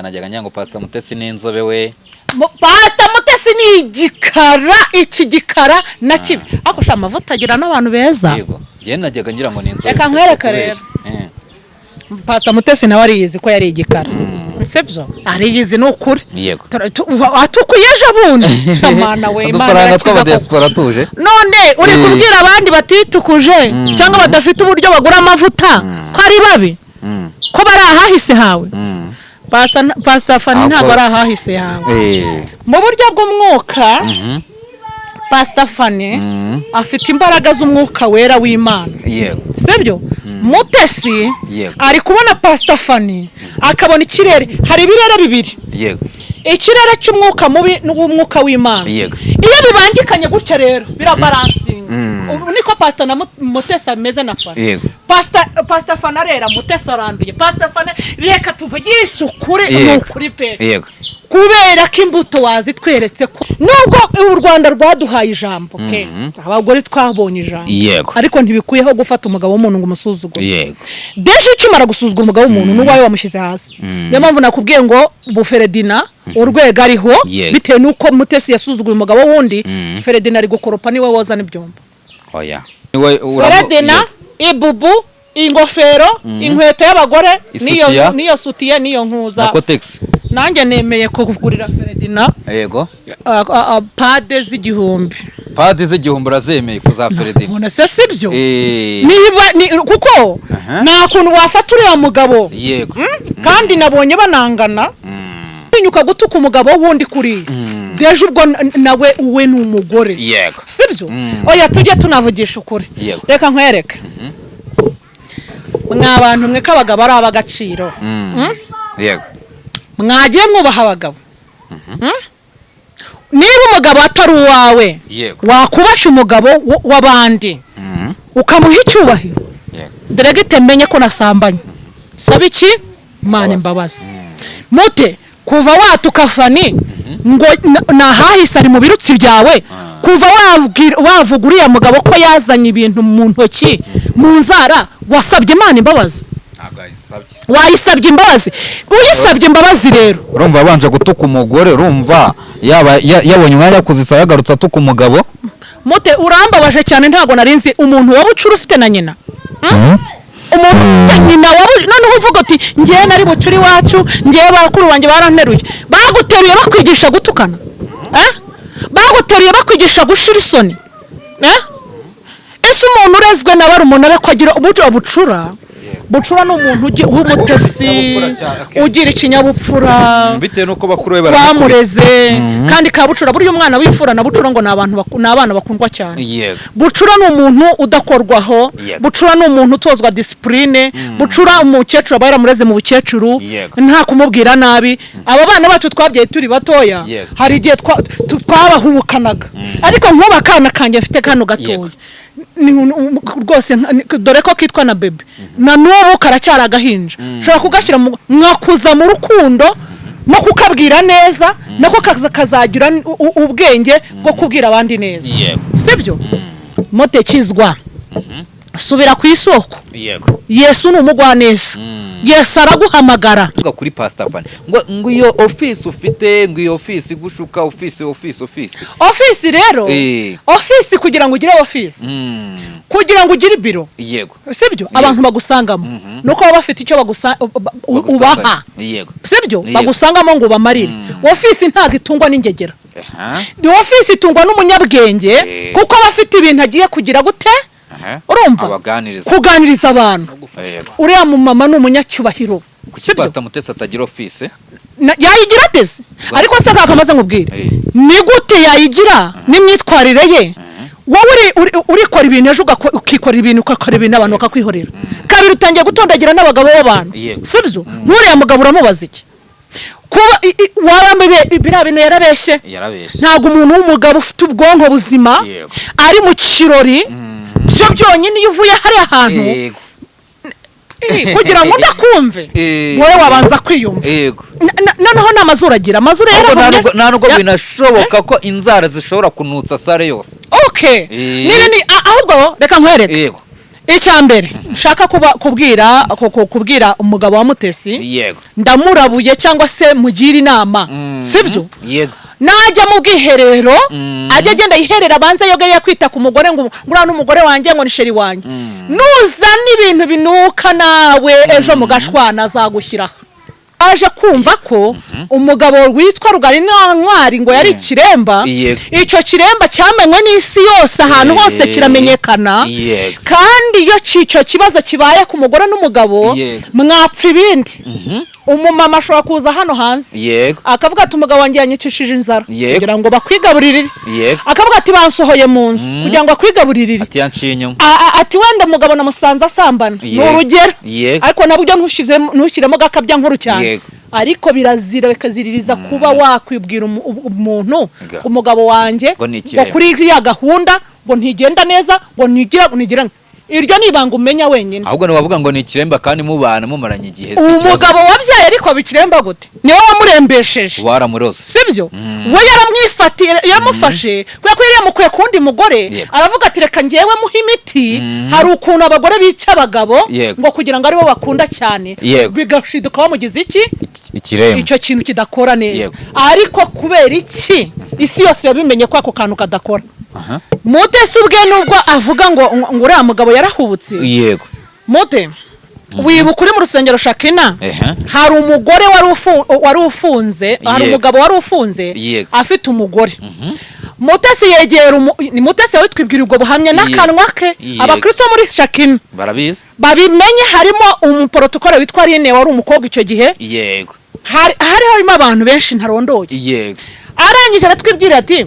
Najyaga nyango Pastor Mutesi n'inzobe we. Pastor Mutesi ni igikara, iki gikara na kibi. Ako sha amavuta agira n'abantu beza. Yego. Je najyaga ngira ngo n'inzobe. Reka nkwereka rero. Pastor Mutesi nawe ariyizi ko yari igikara. Sibyo? Ariyizi n'ukuri. Yego. Atukuyeje bundi. Amana we Imana twaba diaspora tuje. None uri kubwira abandi batitukuje cyangwa badafite uburyo bagura amavuta ko ari babi. Ko bari ahahise hawe. Pastor Fani ntabwo ari ahahise yawe mu buryo bw'umwuka. Pastor Fani afite imbaraga z'umwuka wera w'Imana. Yego. Sibyo? Mutesi ari kubona Pastor Fani akabona ikirere, hari ibirere bibiri. Yego. Ikirere cy'umwuka mubi n'umwuka w'Imana. Yego. Iyo bibangikanye gutya rero birabalansinga. Niko Pastor na Mutesi ameze na Fani. Yego. Pastor Fani arera, Mutesi aranduye. Pastor Fani reka tuvugishe ukuri n'ukuri pe. Yego. Kubera ko imbuto wazitweretse ko nubwo u Rwanda rwaduhaye ijambo pe abagore twabonye ijambo. Yego. Ariko ntibikuyeho gufata umugabo w'umuntu ngo umusuzugure. Yego. Desho ukimara gusuzugura umugabo w'umuntu n'uwawe wamushyize hasi. Niyo mpamvu nakubwiye ngo Feredina urwego ariho bitewe nuko Mutesi yasuzuguye umugabo wundi. Feredina ari gukoropa niwe woza n'ibyombo. Oya. Feredina ibubu ingofero inkweto y'abagore niyo sutiye niyo nkuza na Kotex. Nanjye nemeye ko kugurira Feredina. Yego. Pade z'igihumbi. Pade z'igihumbi razemeye ko za Feredina. None se sibyo? Niba kuko nta kuntu wafata uriya mugabo. Yego. Kandi nabonye banangana. Nyuka gutuka umugabo wundi kuri. Deje ubwo nawe uwe n'umugore. Yego. Sibyo? Oya tujye tunavugisha ukuri. Reka nkwereke. Mwabantu mwe kabagabo ari abagaciro. Yego. Mwagiye mwubaha abagabo. Niba umugabo atari uwawe wakubasha umugabo w'abandi ukamuha icyubahiro. Deregite menye ko nasambanye. Saba iki? Imana imbabazi. Mute kuva watuka Fani ngo nahahise ari mu birutsi byawe, kuva wavuga uriya mugabo ko yazanye ibintu mu ntoki mu nzara, wasabye Imana imbabazi. Wayisabye imbabazi. Uyisabye imbabazi rero urumva abanje gutuka umugore, urumva yabonye umwanya kuzisaba yagarutse atuka umugabo. Mute urambabaje cyane, ntago narinzi umuntu wabucura ufite na nyina. Umuntu ufite nyina noneho uvuga ati ngiye nari bucuri wacu, ngiye bakuru wanjye baranteruye. Baguteruye bakwigisha gutukana. Baguteruye bakwigisha gushira isoni. Ese umuntu urezwe na bari umuntu ariko agira bucura. Bucura n'umuntu w'umutesi ugira ikinyabupfura bitewe nuko bakuru we bamureze. Kandi kabucura buri umwana w'imfura na bucura ngo n'abana bakundwa cyane. Bucura n'umuntu udakorwaho. Bucura n'umuntu utozwa discipline. Bucura umukecuru abara mureze mu bukecuru nta kumubwira nabi. Aba bana bacu twabyaye turi batoya hari igihe twabahubukanaga, ariko nk'ubakana kanje mfite kano gatoya rwose dore ko kitwa na bebe na n'ubu karacyari agahinja. Ushobora kugashyira mwakuza mu rukundo no kukabwira neza nako kazagira ubwenge bwo kubwira abandi neza. Sibyo? Mutekizwa subira ku isoko. Yesu ni umugwaneza. Yesu araguhamagara. Kuri Pastor Fani ngo iyo office ufite, ngo iyo office gushuka office rero office kugira ngo ugire office kugira ngo ugire biro. Yego. Sibyo? Abantu bagusangamo nuko baba bafite icyo ubaha. Yego. Sibyo? Bagusangamo ngo bamarire. Office ntago itungwa n'ingegera. Ni office itungwa n'umunyabwenge kuko abafite ibintu agiye kugira gute. Urumva kuganiriza abantu. Uriya mu mama n'umunyacyubahiro. Kuki Pastor Mutesi atagira office? Yayigira ateze. Ariko se kakamaze nkubwira ni gute yayigira n'imyitwarire ye. Wowe urikora ibintu ejo ukikora ibintu ukakora ibintu abantu bakakwihorera. Kabiri utangiye gutondagira n'abagabo b'abantu. Sibyo? Nkuriya mugabo uramubaza iki? Kuba warambe bira bintu yarabeshye. Ntago umuntu w'umugabo ufite ubwonko buzima ari mu kirori cyo byonyine iyo uvuye hari ahantu kugira ngo ndakumve wowe wabanza kwiyumva. Noneho n'amazuru agira amazuru yaravuye. Ntabwo binashoboka ko inzara zishobora kunutsa sare yose. Okay. Ni ahubwo reka nkwereke. icyambere nshaka kubwira umugabo wa Mutesi yego ndamurabuye cyangwa se mugira inama sibyo yego najya mu bwiherero ajya agenda yiherera banze yoga kwita ku mugore ngo ngura n'umugore wanjye ngo ni sheri wanjye nuza n'ibintu binuka nawe ejo mugashwana azagushyira aje kumva ko umugabo witwa Rugari Ntwari ngo yari kiremba icyo kiremba cyamenwe n'isi yose ahantu hose kiramenyekana kandi iyo cyo kibazo kibaye ku mugore n'umugabo mwapfa ibindi umumama ashobora kuza hano hanze akavuga ati umugabo wanjye yanyicishije inzara kugira ngo bakwigaburirire akavuga ati bansohoye mu nzu kugira ngo bakwigaburirire ati yanciye inyuma ati wenda umugabo namusanze asambana ni urugero ariko nabyo ntushyiremo gakabya nkuru cyane ariko birazira bikaziririza kuba wakwibwira umuntu umugabo wanjye ngo kuri iriya gahunda ngo ntigenda neza ngo ntigira iryo nibanga umenya wenyine ahubwo navuga ngo ni kiremba kandi mubana mumaranye igihe umugabo wabyaye ariko bikiremba gute niwe wamurembesheje waramurose sibyo we yaramwifatiye yamufashe kuko yamukuye kundi mugore aravuga ati reka ngewe muha imiti hari ukuntu abagore bica abagabo ngo kugira ngo aribo bakunda cyane bigashiduka bamugize iki ikiremba icyo kintu kidakora neza ariko kubera iki isi yose yabimenye ko ako kantu kadakora Mutesi ubwe nubwo avuga ngo uriya mugabo yarahubutse yego Mute wibuka uri mu rusengero Shakina hari umugore wari ufunze hari umugabo wari ufunze afite umugore Mutesi yegera ni Mutesi witwibwira ubwo buhamya n'akanwa ke abakristo muri Shakina barabizi babimenye harimo umuprotokole witwa Rine wari umukobwa icyo gihe yego harimo abantu benshi ntarondoye yego arangije aratwibwira ati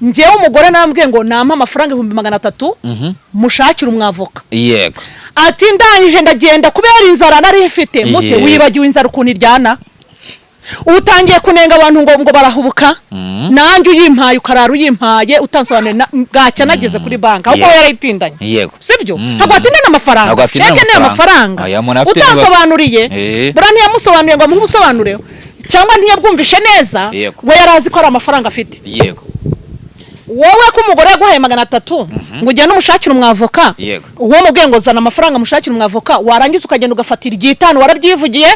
ngewe umugore nambwiye ngo nampa amafaranga 300 mushakira umwavoka yego ati ndangije ndagenda kubera inzara nari ifite Mute wibagiwe inzara ukuntu iryana utangiye kunenga abantu ngo barahubuka nanjye uyimpaye ukarara uyimpaye utansobanurira bwacya nageze kuri banka ahubwo yarayitindanye yego sibyo ntabwo atindana amafaranga sheke ne amafaranga utasobanuriye bura ntiyamusobanuriye ngo amusobanurire cyangwa ntiyabwumvishe neza we yarazi ko ari amafaranga afite yego wowe ko umugore yaguhaye 300 ngo ujye n'umushakira umwavoka uwo mubwiye ngo zana amafaranga mushakira umwavoka warangiza ukagenda ugafatira igitano warabyivugiye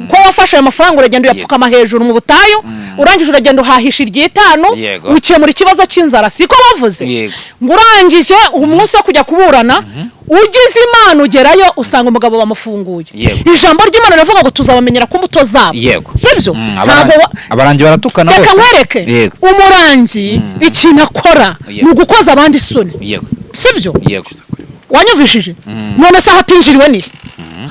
ko wafashe ayo mafaranga uragenda uyapfukama hejuru mu butayu urangije uragenda uhahisha igitano ukemura ikibazo cy'inzara siko bavuze ngo urangije umunsi wo kujya kuburana ugize Imana ugerayo usanga umugabo bamufunguye ijambo ry'Imana rivuga ngo tuzabamenyera ku mbuto zabo sibyo abarangi baratukana bose reka nkwereke umurangi ikintu akora ni ugukoza abandi isoni sibyo wanyumvishije none se hatinjiriwe ni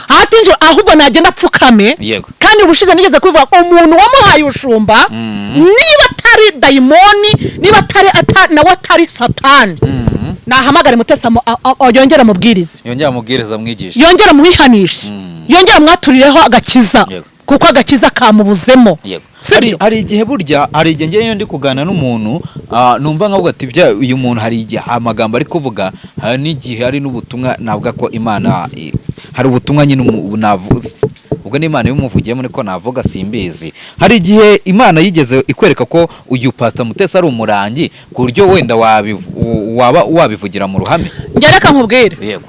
hatinjira ahubwo nagenda apfukame kandi ubushize nigeze kuvuga umuntu wamuhaye ushumba niba atari dayimoni niba atari nawe atari satani nahamagare Mutesi yongera mubwiriza mwigisha yongera muhihanisha yongera mwaturireho agakiza kuko agakiza kamubuzemo hari igihe burya hari igihe ngiye ndi kugana n'umuntu numva nkavuga ati bya uyu muntu hari igihe amagambo ari kuvuga hari n'igihe hari n'ubutumwa navuga ko Imana hari ubutumwa nyine navuze ubwo n'Imana y'umuvugiyemo niko navuga simbizi hari igihe Imana yigeze ikwereka ko uyu Pastor Mutesi ari umurangi ku buryo wenda waba wabivugira mu ruhame ngereka nkubwire yego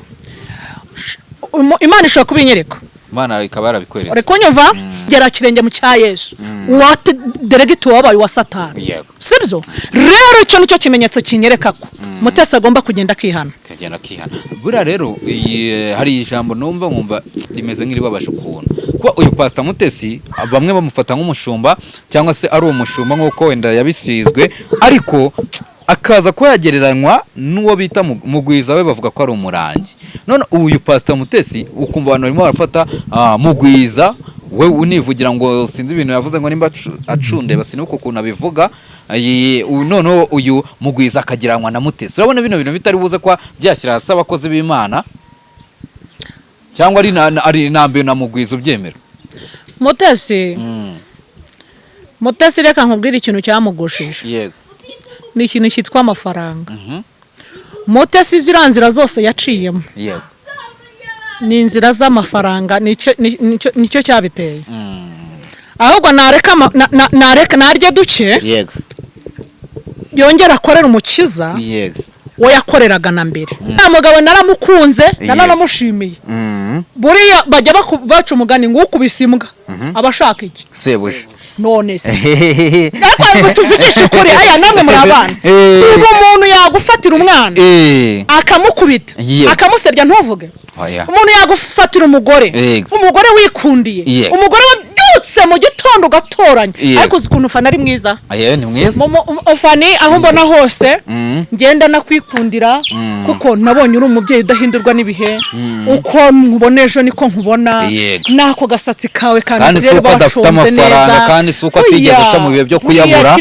Imana ishobora kubinyereka Imana ikaba yarabikweretse uri kunyumva gera kirenge mu cya Yesu what delegate wabaye wa Satani sibyo rero icyo nicyo kimenyetso kinyereka ko Mutesi agomba kugenda akihana bura rero hari ijambo numva nkumva rimeze nk'iribabasha ukuntu kuba uyu Pastor Mutesi bamwe bamufata nk'umushumba cyangwa se ari umushumba nk'uko wenda yabisizwe ariko akaza ko yagereranywa n'uwo bita Mugwiza we bavuga ko ari umurangi none uyu Pastor Mutesi ukumva abantu barimo barafata Mugwiza we univugira ngo sinzi ibintu yavuze ngo nimba acunde basinuko ukuntu abivuga none uyu Mugwiza akagiranwa na Mutesi urabona bino bintu bitari buze kwa byashyira hasi abakozi b'Imana cyangwa ari nambe na Mugwiza ubyemera Mutesi reka nkubwira ikintu cyamugushije yego ni ikintu cyitwa amafaranga Mutesi ziranzira zose yaciyemo yego ni inzira z'amafaranga nicyo cyabiteye ahubwo nareka narye duke yego yongera akorera umukiza yego wo yakoreraga na mbere mugabo naramukunze nanamushimiye buriya bajya baca umugani ngo ukubise imbwa abashaka iki sebuje none se ariko tuvugisha ukuri aya namwe muri abana ubu umuntu yagufatira umwana akamukubita akamusebya ntuvuge umuntu yagufatira umugore wikundiye umugore wabyutse mu gitondo ugatoranya ariko uzi ukuntu ufana ari mwiza ni mwiza ufani aho mbona hose ngenda nakwikundira kuko nabonye uri umubyeyi udahindurwa n'ibihe uko nkubona ejo niko nkubona nako gasatsi kawe kandi rero bafite amafaranga kandi suko atigeze aca mu bihe byo kuyabura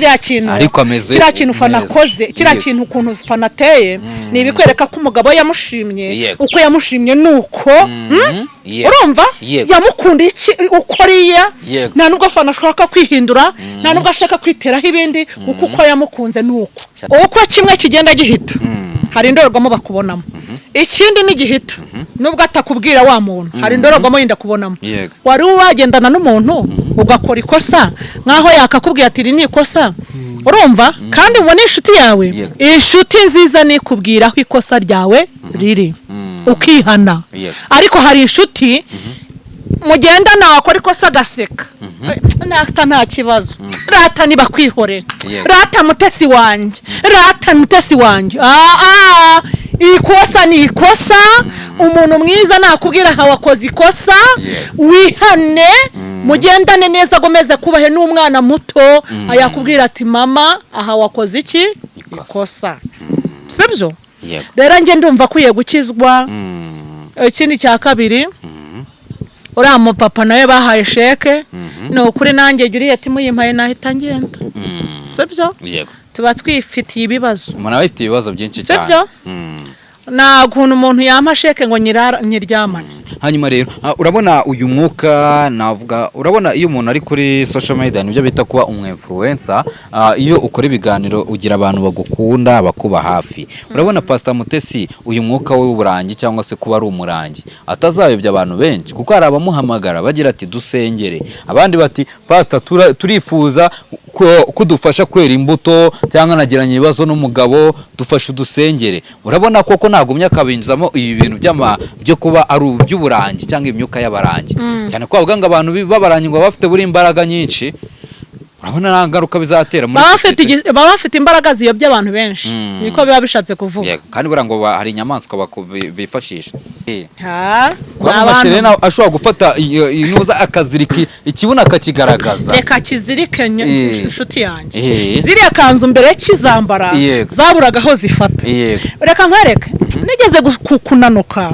ariko ameze kiriya kintu ufana akoze kiriya kintu ukuntu ufana ateye ni ibikwereka ko umugabo yamushimye uko yamushimye nuko urumva yamukundiye ukoriya nta nubwo afana ashaka kwihindura nta nubwo ashaka kwiteraho ibindi uko yamukunze nuko uko kimwe kigenda gihita hari indorerwamo bakubonamo ikindi ni gihita nubwo atakubwira wa muntu hari indorerwamo yinda kubonamo wari wagendana n'umuntu ugakora ikosa nkaho yakakubwira ati ni ikosa urumva kandi ubona inshuti yawe inshuti nziza ni kubwira aho ikosa ryawe riri ukihana ariko hari inshuti mugendana wakora ikosa gaseka nta kibazo rata niba kwihorera rata mutesi wanjye ikosa ni ikosa umuntu mwiza nakubwira aha wakoze ikosa wihane mugendane neza agomeze kubahe n'umwana muto ayakubwira ati mama aha wakoze iki ikosa sibyo rero njye ndumva akwiye gukizwa ikindi cya kabiri uriya mupapa nawe bahaye sheke ni ukuri nanjye jya ati muyimpaye nahita ngenda sibyo tuba twifitiye ibibazo umuntu aba afite ibibazo byinshi cyane sibyo nta kuntu umuntu yampa sheke ngo nyiryamane hanyuma rero urabona uyu mwuka navuga urabona iyo umuntu ari kuri social media nibyo bita kuba umwinfluencer iyo ukora ibiganiro ugira abantu bagukunda bakuba hafi urabona Pastor Mutesi uyu mwuka w'uburangi cyangwa se kuba ari umurangi atazayobya abantu benshi kuko hari abamuhamagara bagira ati dusengere abandi bati Pastor turifuza kudufasha kwera imbuto cyangwa nagiranye ibibazo n'umugabo dufashe udusengere urabona koko nagumya kabinjizamo ibi bintu byo kuba ari uburangi cyangwa imyuka y'abarangi cyane ko bavuga ngo abantu b'abarangi ngo bafite buri imbaraga nyinshi urabona nta ngaruka bizatera baba bafite imbaraga ziyobya abantu benshi niko biba bishatse kuvuga kandi bura ngo hari inyamaswa bifashisha abantu ashobora gufata inuza akazirika ikibuno akakigaragaza reka kizirike inshuti yanjye ziriya kanzu mbere kizambara zaburaga aho zifata reka nkwereke nigeze kunanuka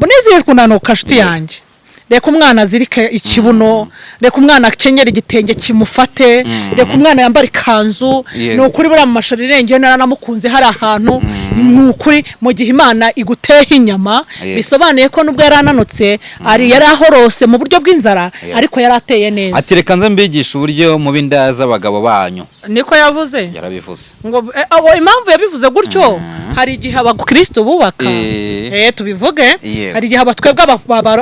niziye kunanuka inshuti yanjye reka umwana azirike ikibuno reka umwana akenyera igitenge kimufate reka umwana yambara ikanzu ni ukuri buriya mu mashuri irengeye naramukunze hari ahantu ni ukuri mu gihe Imana iguteho inyama bisobanuye ko nubwo yarananutse yari ahorose mu buryo bw'inzara ariko yari ateye neza ati reka nze mbigisha uburyo mu binda z'abagabo banyu niko yavuze yarabivuze ngo impamvu yabivuze gutyo hari igihe abakristo bubaka tubivuge hari igihe abatwebwe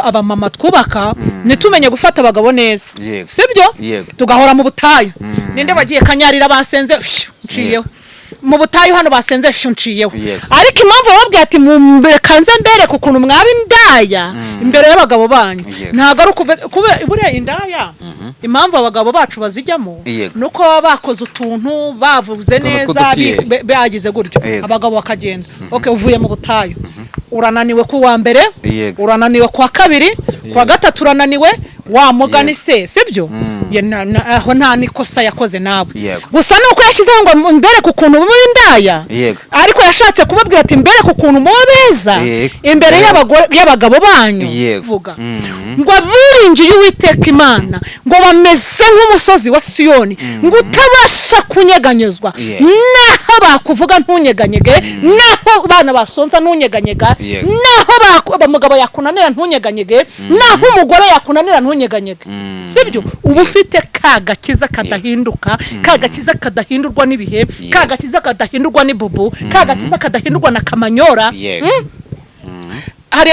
abamama twubaka nitumenye gufata abagabo neza sibyo tugahora mu butayu ninde bagiye kanyarira basenze nciyeho mu butayu hano basenze nciyeho ariko impamvu bababwiye ati kanze mbere ku kuntu mwaba indaya imbere y'abagabo banyu ntago ari kuba buriya indaya impamvu abagabo bacu bazijyamo nuko baba bakoze utuntu bavuze neza bagize gutyo abagabo bakagenda uvuye mu butayu urananiwe ku wa mbere urananiwe ku wa kabiri ku wa gatatu urananiwe wa mugani se sibyo aho nta nikosa yakoze nawe gusa nuko yashizeho ngo mbere ku kuntu muri indaya ariko yashatse kubabwira ati mbere ku kuntu muba beza imbere y'abagabo banyu vuga ngo biringiye Uwiteka Imana ngo bameze nk'umusozi wa Siyoni ngo utabasha kunyeganyezwa naho bakuvuga ntunyeganyege naho bana basonza ntunyeganyega naho abamugabo yakunanira ntunyeganyege naho umugore yakunanira ntunyeganyege sibyo ubu ufite kagakiza kadahinduka kagakiza kadahindurwa n'ibihe kagakiza kadahindurwa n'ibubu kagakiza kadahindurwa na kamanyora hari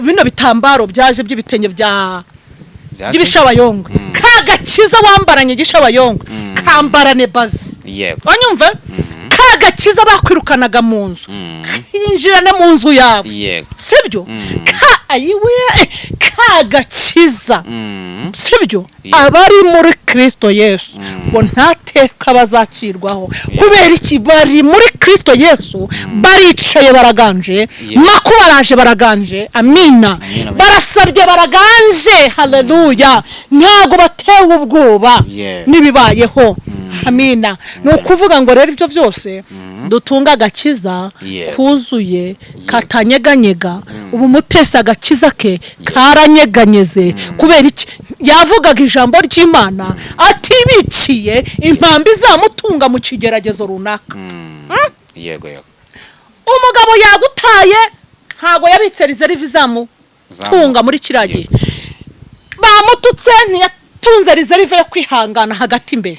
bino bitambaro byaje by'ibitenge by'ibishabayongwe kagakiza wambaranye gishabayongwe kambarane bazi wanyumva kagakiza bakwirukanaga mu nzu yinjirane mu nzu yawe sibyo ayiwe kagakiza sibyo abari muri Kristo Yesu bo ntateka bazakirwaho kubera iki bari muri Kristo Yesu baricaye baraganje makubaraje baraganje amina barasabye baraganje haleluya ntago batewe ubwoba nibibayeho amina no kuvuga ngo rero ibyo byose dutunga agakiza kuzuye katanyeganyega ubu Mutesi agakiza ke karanyeganyeze kubera iki yavugaga ijambo ry'Imana atibikiye impambi zamutunga mu kigeragezo runaka yego umugabo yagutaye ntago yabitse reserve zamu tunga muri kiragiye bamututse ntiyatunze reserve yo kwihangana hagati imbere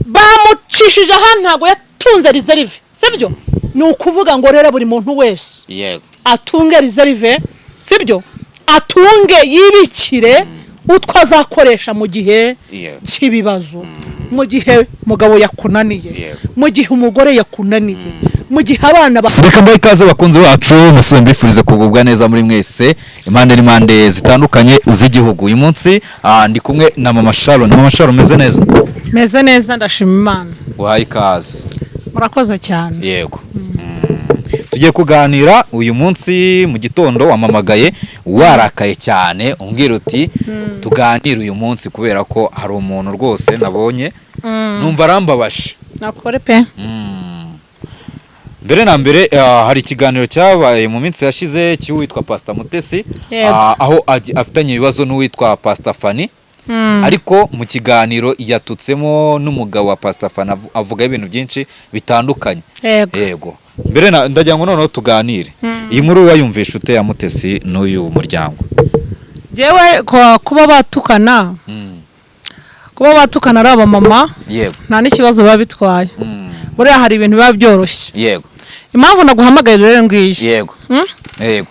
bamucishije ahantu ntago yatunze reserve sibyo ni ukuvuga ngo rero buri muntu wese atunge reserve sibyo atunge yibikire utwo azakoresha mu gihe cy'ibibazo mu gihe mugabo yakunaniye mu gihe umugore yakunaniye mu gihe abana reka mbaye ikaze bakunze bacu musore mbifurize kugubwa neza muri mwese impande n'impande zitandukanye z'igihugu uyu munsi ndi kumwe na mama Sharon meze neza ndashima Imana wahaye ikaze murakoze cyane yego tugiye kuganira uyu munsi mu gitondo wamamagaye warakaye cyane umbwira uti tuganire uyu munsi kubera ko hari umuntu rwose nabonye numva arambabashe nakore pe mbere na mbere hari ikiganiro cyabaye mu minsi yashize cy'uwitwa Pastor Mutesi aho afitanye ibibazo n'uwitwa Pastor Fani ariko mu kiganiro yatutsemo n'umugabo wa Pastor Fani avuga ibintu byinshi bitandukanye yego mbere ndagira ngo noneho tuganire iyi nkuru wayumvisha ute ya Mutesi n'uyu muryango jewe kuba batukana ari aba mama yego nta n'ikibazo babitwaye buriya hari ibintu biba byoroshye yego impamvu naguhamagaye rero ngiye yego yego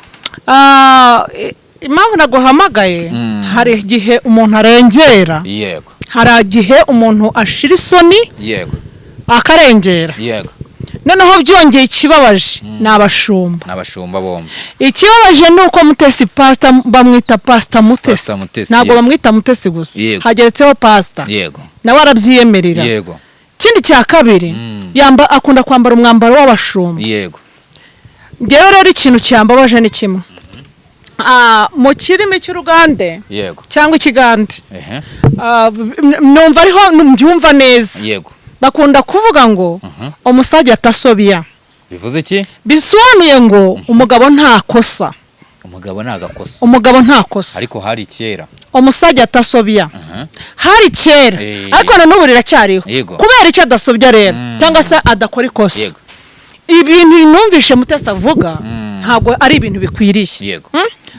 impamvu naguhamagaye hari igihe umuntu arengera yego hari igihe umuntu ashira isoni yego akarengera yego noneho byongeye ikibabaje n'abashumba bombi ikibabaje nuko Mutesi Pastor bamwita Pastor Mutesi ntabwo bamwita Mutesi gusa hageretseho Pastor yego nawe arabyiyemerera yego kindi cya kabiri akunda kwambara umwambaro w'abashumba yego ngewe rero ikintu cyambabaje ni kimwe mu kirimi cy'Urugande yego cyangwa ikigande numva ariho mbyumva neza yego bakunda kuvuga ngo umusajya atasobya bivuze iki bisobanuye ngo umugabo nta kosa umugabo nta kosa ariko hari kera umusajya atasobya hari kera ariko na n'ubu riracyariho kubera icyo adasobya rero cyangwa se adakora ikosa ibintu numvishe Mutesi avuga ntabwo ari ibintu bikwiriye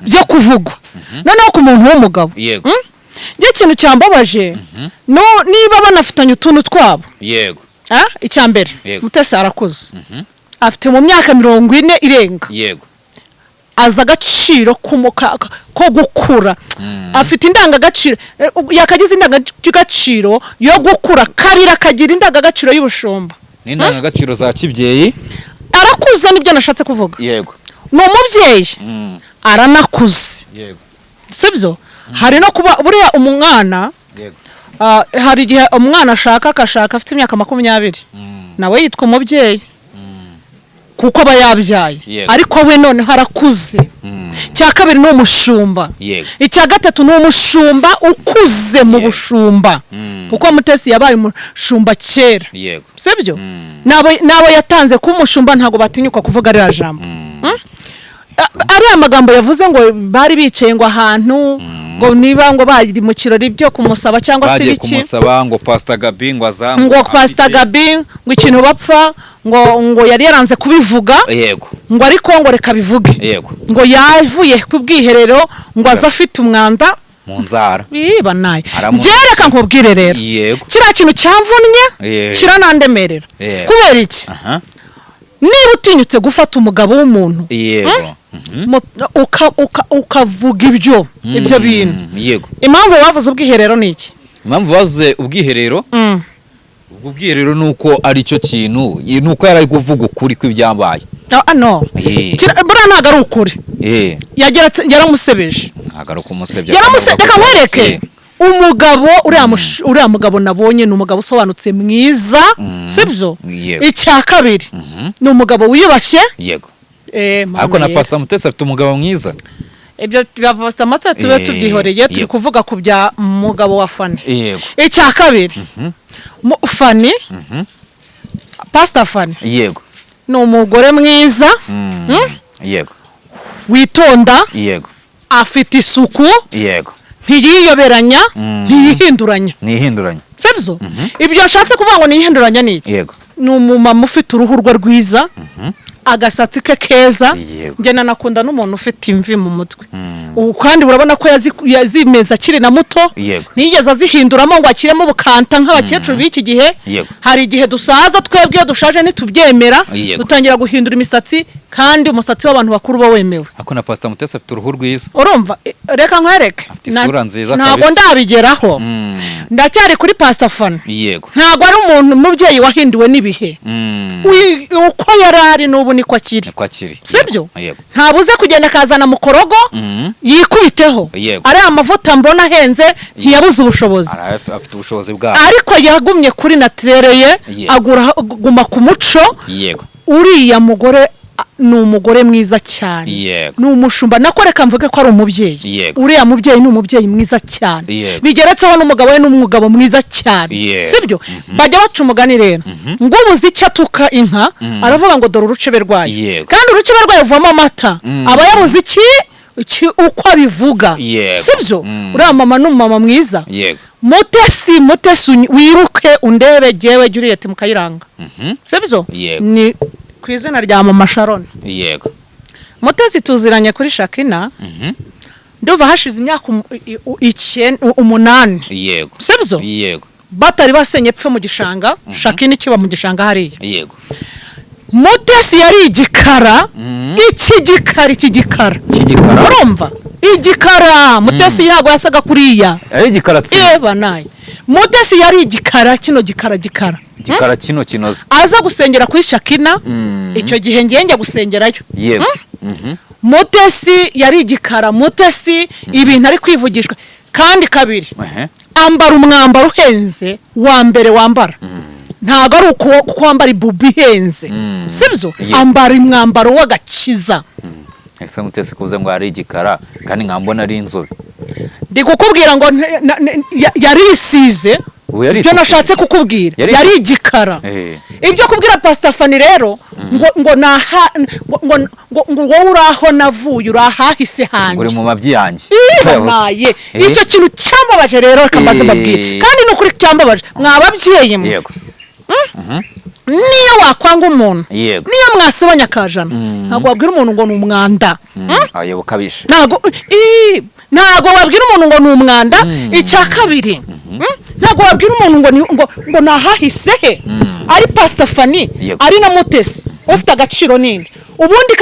byo kuvugwa noneho ku muntu w'umugabo njye ikintu cyambabaje niba banafitanye utuntu twabo yego icya mbere Mutesi arakuze afite mu myaka 40 irenga yego aza agaciro ko gukura afite indangagaciro yakagize indangagaciro yo gukura kabira akagira indangagaciro y'ubushumba n'indangagaciro za kibyeyi arakuze nibyo nashatse kuvuga yego ni umubyeyi aranakuze yego sibyo hari no kuba buriya umwana yego hari igihe umwana ashaka afite imyaka 20 nawe yitwa umubyeyi kuko aba yabyaye ariko we none harakuze cya kabiri ni umushumba icya gatatu ni umushumba ukuze mu bushumba kuko Mutesi yabaye umushumba kera sibyo nabo yatanze ku umushumba ntago batinyuka kuvuga ari jambo ari amagambo yavuze ngo bari bicaye ngo ahantu ngo niba ngo bari mu kirori byo kumusaba cyangwa se biki kumusaba ngo Pastor Gabi ngo azamwe ngo Pastor Gabi ngo ikintu bapfa ngo yari yaranze kubivuga yego ngo ariko ngo reka bivuge yego ngo yavuye ku bwiherero ngo azafite umwanda mu nzara biba naye reka nkubwire rero kira kintu cyamvunnye kiranandemerera kubera iki niba utinyutse gufata umugabo w'umuntu yego ukavuga ibyo bintu yego impamvu bavuze ubwiherero ni iki impamvu bavuze ubwiherero ubwo bwirero nuko ari cyo kintu nuko yari kuvuga ukuri kw'ibyambaye no bura ntago ari ukuri yaramusebeje ntago ari kumusebya reka nkwereke umugabo uriya mugabo nabonye ni umugabo usobanutse mwiza sibyo icya kabiri ni umugabo wiyubashye yego ariko na Pastor Mutesi afite umugabo mwiza ibyo bya Pastor Mutesi tube tubyihoreye turi kuvuga ku bya mugabo wa Fani icya kabiri Fani Pastor Fani yego ni umugore mwiza yego witonda yego afite isuku yego ntiyiyoberanya ntiyihinduranya sibyo ibyo yashatse kuvuga ngo niyihinduranya ni iki ni umumama ufite uruhu rwe rwiza agasatsi ke keza njye nanakunda n'umuntu ufite imvi mu mutwe ubu kandi urabona ko yazimeza akiri na muto ntiyigeze azihinduramo ngo akiremo ubukanta nk'abakecuru b'iki gihe hari igihe dusaza twebwe iyo dushaje ntitubyemera dutangira guhindura imisatsi kandi umusatsi w'abantu bakuru ba wemewe ariko na Pastor Mutesi afite uruhu rwiza urumva reka nkwereke ntabwo ndabigeraho ndacyari kuri Pastor Fani ntabwo ari umuntu umubyeyi wahinduwe n'ibihe uko yari ari n'ubu niko akiri sibyo ntabuze kugenda akazana Mukorogo yikubiteho ari amavuta mbona ahenze ntiyabuze ubushobozi afite ubushobozi bwabo ariko yagumye kuri naturere ye aguma ku muco uriya mugore ni umugore mwiza cyane ni umushumba nako reka mvuge ko ari umubyeyi uriya mubyeyi ni umubyeyi mwiza cyane bigeretseho n'umugabo we n'umugabo mwiza cyane sibyo bajya baca umugani rero ngo ubuze icyo atuka inka aravuga ngo dore urucebe rwayo kandi urucebe rwayo ruvamo amata aba yabuze iki uko abivuga sibyo uriya mama ni umumama mwiza Mutesi wiruke undebe Ngewe Juliet Mukayiranga sibyo ni ku izina rya Mama Sharon yego Mutesi tuziranye kuri Shakina ndumva hashize imyaka 8 yego sibyo yego batari basenye pfe mu gishanga Shakina ikiba mu gishanga hariya yego Mutesi yari igikara ikigikara urumva igikara Mutesi ntago yasaga kuriya ari igikara naye Mutesi yari igikara kino gikara kino kinoze aza gusengera kuri Shakina icyo gihe njye gusengerayo yego Mutesi yari igikara Mutesi ibintu ari kwivugishwa kandi kabiri ambara umwambaro uhenze wa mbere wambara ntago ari uko kwambara ibubi ihenze sibyo ambara umwambaro w'agakiza ese Mutesi kuvuze ngo ari igikara kandi nkambona ari inzobe ndi kukubwira ngo yarisize ibyo nashatse kukubwira yari igikara ibyo kubwira Pastor Fani rero ngo wowe uraho navuye urahahise hanjye uri mu mabyi yanjye icyo kintu cyambabaje rero reka mbaze mbabwira kandi n'ukuri cyambabaje mwababyeyi mwe niyo wakwanga umuntu niyo mwasebanya akajana ntabwo wabwira umuntu ngo ni umwanda ayo ukabisha ntabwo wabwira umuntu ngo ni umwanda icya kabiri ntabwo wabwira umuntu ngo nahahise he ari Pastor Fani ari na Mutesi ufite agaciro ninde ubundi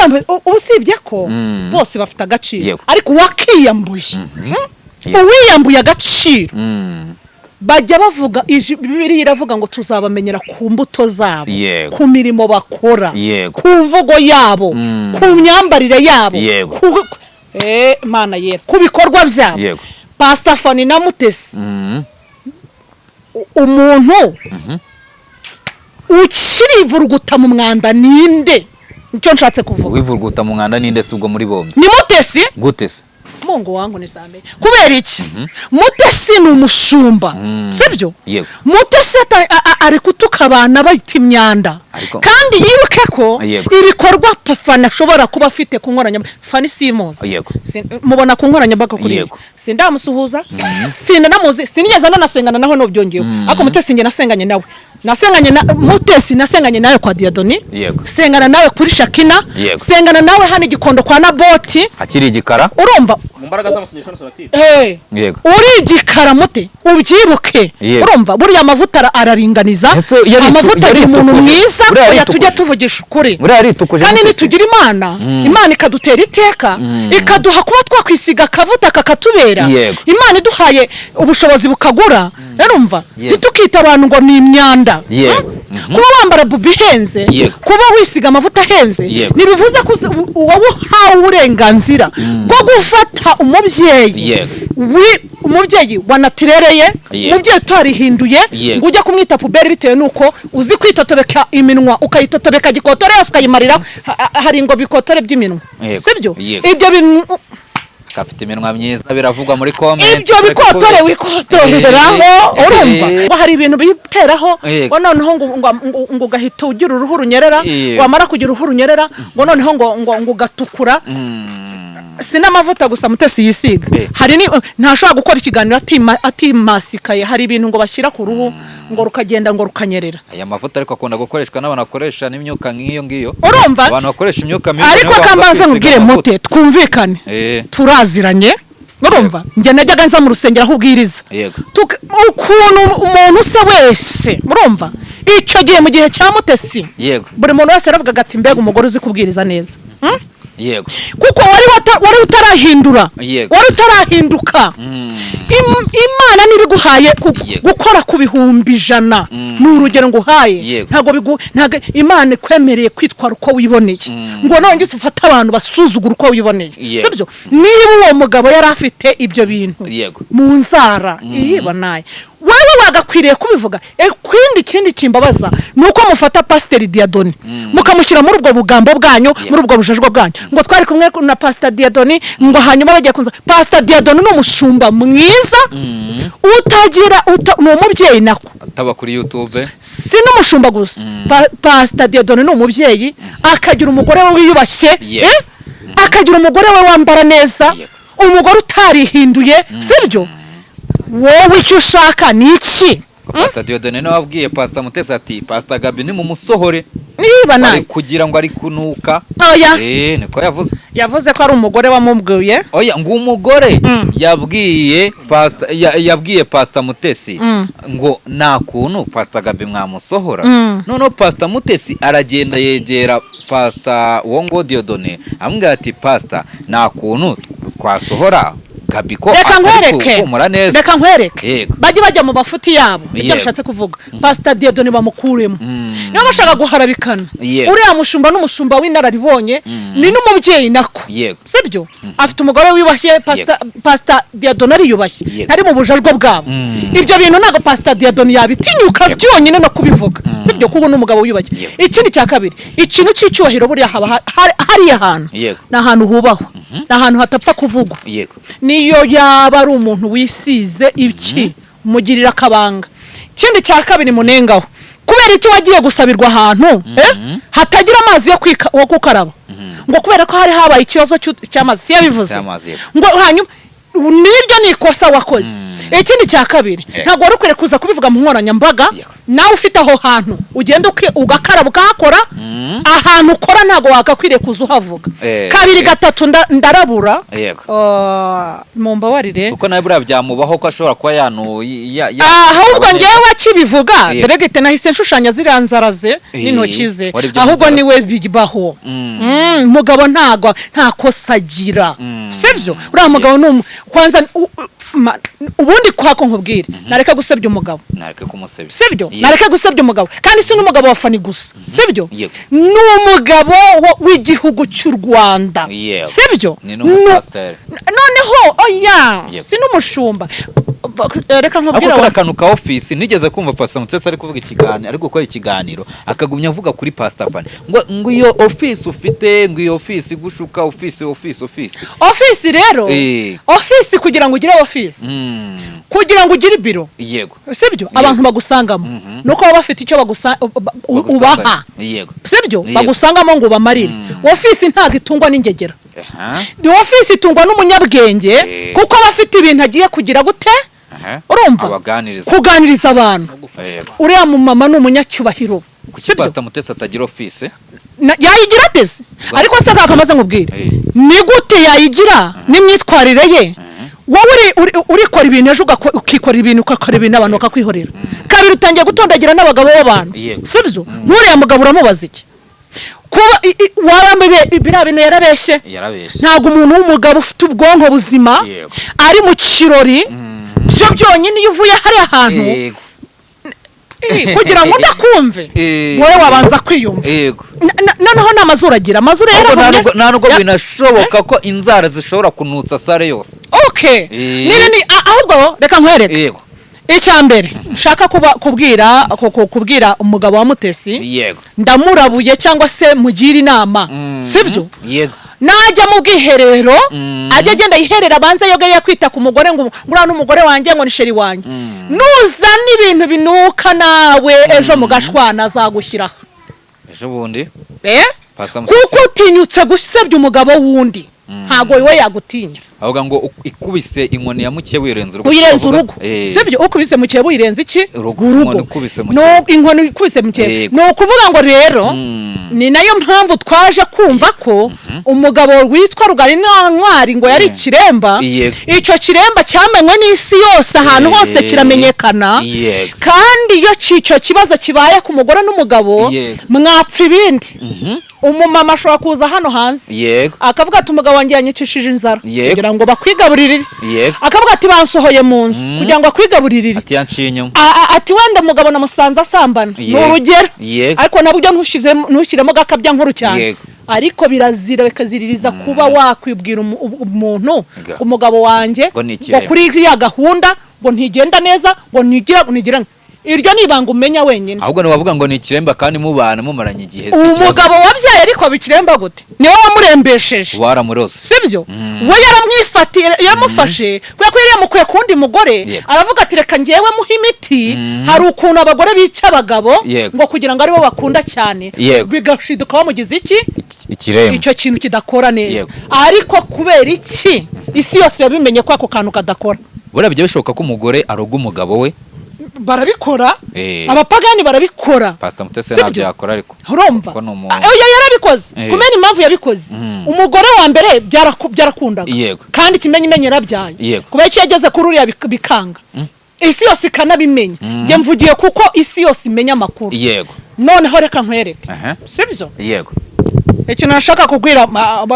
usibye ko bose bafite agaciro ariko wakiyambuye uwiyambuye agaciro bajya bavuga Bibiliya iravuga ngo tuzabamenyera ku mbuto zabo ku mirimo bakora ku mvugo yabo ku myambarire yabo Mana yera ku bikorwa byabo Pastor Fani na Mutesi umuntu ukirivuruguta mu mwanda ninde nicyo nshatse kuvuga wivuruguta mu mwanda ninde subwo muri bombi ni Mutesi gutese Mungu wangu nisame kubera iki Mutesi ni umushumba sibyo Mutesi ari kutuka abana bayita imyanda kandi yibuke ko ibikorwa Fani ashobora kuba afite ku nkoranyambaga Fani simuzi mubona ku nkoranyambaga kuri sindamusuhuza sinanamuzi sinigeze nanasengana naho no byongeyeho ariko Mutesi nge nasenganye nawe nasenganye na Mutesi nasenganye nawe kwa Diadoni sengana nawe kuri Shakina sengana nawe hano igikondo kwa Naboti akiri igikara urumva mbaraga z'amasengesho n'sonatire yego urigikara mute ubyibuke urumva buriya amavuta araringaniza amavuta ari umuntu mwiza oya tujya tuvugisha ukuri kandi nitugira imana ikadutera iteka ikaduha kuba twakwisiga akavuta kakatubera imana iduhaye ubushobozi bukagura urumva ntitukita abantu ngo ni imyanda kuba wambara bubi ihenze kuba wisiga amavuta ahenze ntibivuze ko wowe uhawe uburenganzira bwo gufata umubyeyi wanatirereye umubyeyi utarihinduye ngo ujye kumwita puberi bitewe nuko uzi kwitotobeka iminwa ukayitotobeka gikotore yose ukayimarira hari ngo bikotore by'iminwa sibyo ibyo bintu afite iminwa myiza biravugwa muri comment ibyo bikotore wikotoreraho urumva hari ibintu biteraho ngo noneho ngo gahita ugira uruhu runyerera wamara kugira uruhu runyerera ngo noneho ngo ugatukura sinamavuta gusa Mutesi yisiga hari ntashobora gukora ikiganiro atimasikaye hari ibintu ngo bashyira ku ruhu ngo rukagenda ngo rukanyerera aya mavuta ariko akunda gukoreshwa n'abantu bakoresha n'imyuka nk'iyo ngiyo urumva abantu bakoresha imyuka mibi ariko akambanza nkubwire Mute twumvikane turaziranye urumva njye najyaga nza mu rusengero aho ubwiriza ukuntu umuntu se wese urumva icyo gihe mu gihe cya Mutesi buri muntu wese yaravugaga ati mbega umugore uzi kubwiriza neza yego kuko wari utarahindura wari utarahinduka imana niriguhaye gukora ku bihumbi 100 ni urugero nguhaye ntago imana kwemereye kwitwara uko wiboneye ngo none ufata abantu basuzugura uko wiboneye sibyo niba uwo mugabo yari afite ibyo bintu mu nzara iyibanaye wewe wagakwiriye kubivuga kwindi kindi kimbabaza nuko mufata Pastor Diadoni mukamushyira muri ubwo bugambo bwanyu muri ubwo bujajwa bwanyu ngo twari kumwe na Pastor Diadoni ngo hanyuma bagiye kunza Pastor Diadoni no mushumba mwiza utagira no mubyeyi nako ataba kuri YouTube si no mushumba gusa Pastor Diadoni no mubyeyi akagira umugore we wiyubashye akagira umugore we wambara neza umugore utarihinduye sibyo wowe icyo ushaka ni iki Pastor Diodone no wabwiye Pastor Mutesi ati Pastor Gabi ni mu musohore niba nawe kugira ngo ari kunuka oya niko yavuze ko ari umugore wamubwiye oya ngo umugore yabwiye Pastor Mutesi ngo nta kuntu Pastor Gabi mwamusohora none Pastor Mutesi aragenda yegera Pastor Wongo Diodone amubwira ati Pastor nta kuntu twasohora Gabiko reka nkwereke bajya mu bafuti yabo ibyo bishatse kuvuga Pastor Diodone bamukuremo niba bashaka guharabikana uriya mushumba n'umushumba w'inararibonye ni n'umubyeyi nako sibyo afite umugore wibashye Pastor Diodone ariyubashye ari mu bujajwa bwabo ibyo bintu ntago Pastor Diodone yabitinyuka byonyine no kubivuga sibyo kuko n'umugabo wiyubashye ikindi cya kabiri ikintu cy'icyubahiro buriya hari ahantu n'ahantu hubahwa n'ahantu hatapfa kuvugwa niyo yaba ari umuntu wisize iki mugirira akabanga ikindi cya kabiri munengaho kubera icyo wagiye gusabirwa ahantu hatagira amazi yo gukaraba ngo kubera ko hari habaye ikibazo cy'amazi yabivuze ngo hanyuma niryo ni ikosa wakoze ikindi cya kabiri ntabwo wari ukwiriye kuza kubivuga mu nkoranyambaga nawe ufite aho hantu ugenda ugakaraba ukahakora ahantu ukora ntabwo wakakwiriye kuza uhavuga kabiri gatatu ndarabura mumbabarire kuko nawe buriya byamubaho ko ashobora kuba ahubwo ngewe wakibivuga Bw'Uyumugore nahise nshushanya ziriya nzaraze n'intoki ze ahubwo niwe bibaho mugabo nta kosa agira sibyo uriya mugabo ni kwanza ubundi kwako nkubwire nareka gusebya umugabo sibyo nareka gusebya umugabo kandi si n'umugabo wa fani gusa sibyo n'umugabo w'igihugu cy'u Rwanda sibyo noneho oya si n'umushumba reka nkubwira wa akantu ka office nigeze kumva Pastor Mutesi ari kuvuga ikiganiro ari gukora ikiganiro akagumya avuga kuri Pastor Fani ngo iyo office ufite ngo iyo office gushuka office rero office kugira ngo ugire office kugira ngo ugire biro sibyo abantu bagusangamo nuko baba bafite icyo ubaha sibyo bagusangamo ngo bamarire office ntago itungwa n'ingegera office itungwa n'umunyabwenge kuko bafite ibintu agiye kugira gute urumva kuganiriza abantu uriya mu mama ni umunyacyubahiro kuki Pastor Mutesi atagira office yayigira tese ariko se kakamaze nkubwira ni gute yayigira n'imyitwarire ye wowe urikora ibintu ejo ukikora ibintu ukakora ibintu abantu bakakwihorera kabiri utangiye gutondagira n'abagabo b'abantu sibyo nkuriya mugabo uramubaza iki kuba warambe biriya bintu yarabeshye ntabwo umuntu w'umugabo ufite ubwonko buzima ari mu kirori byo byonyine iyo uvuye hariya hantu kugira ngo ndakumve wowe wabanza kwiyumva noneho n'amazuru agira amazuru yarabonye ntabwo binashoboka ko inzara zishobora kunutsa sare yose nini ahubwo reka nkwereke icyambere nshaka kubwira umugabo wa Mutesi ndamurabuye cyangwa se mugira inama sibyo najya mu bwiherero ajya agenda yiherera abanze yoga kwita ku mugore ngo ngura n'umugore wanjye ngo ni sheri wanjye nuza n'ibintu binuka nawe ejo mu gashwana azagushyira ejo bundi kuko utinyutse gusebya umugabo wundi ntago we yagutinya ahubwo ngo ikubise inkoni ya mukiye wirenza urugo sibyo ukubise mukiye wirenza iki urugo no inkoni ikubise mukiye no kuvuga ngo rero ni nayo mpamvu twaje kumva ko umugabo witwa Rugari Ntwari ngo yari kiremba icyo kiremba cyamenwe n'isi yose ahantu hose kiramenyekana kandi iyo icyo kibazo kibaye ku mugore n'umugabo mwapfa ibindi umumama ashobora kuza hano hanze akavuga ati umugabo wanjye yanyicishije inzara kugira ngo bakwigaburirire akavuga ati bansohoye mu nzu kugira ngo bakwigaburirire ati wenda umugabo namusanze asambana ni urugero ariko nabwo ntushyiremo gakabya nkuru cyane ariko birazira bikaziririza kuba wakwibwira umuntu umugabo wanjye ngo kuri iriya gahunda ngo ntigenda neza ngo ntigira iryo nibanga umenya wenyine ahubwo navuga ngo ni kiremba kandi mubana mumaranye igihe umugabo wabyaye ariko bikiremba gute niwe wamurembesheje waramurose sibyo we yaramwifatiye yamufashe kuko yari yamukuye kundi mugore aravuga ati reka ngewe muha imiti hari ukuntu abagore bica abagabo ngo kugira ngo aribo bakunda cyane bigashiduka bamugize iki ikiremba icyo kintu kidakora neza ariko kubera iki isi yose yabimenye ko ako kantu kadakora burabyo bishoboka ko umugore aroga umugabo we barabikora abapagani barabikora Pastor Mutesi ntabyo yakora ariko urumva yarabikoze kumena impamvu yabikoze umugore wa mbere byarakundaga kandi kimenye yarabyaye kubera ko yageze kuri uriya bikanga isi yose ikanabimenya njye mvugiye kuko isi yose imenya amakuru noneho reka nkwereke sibyo icyo nashaka kubwira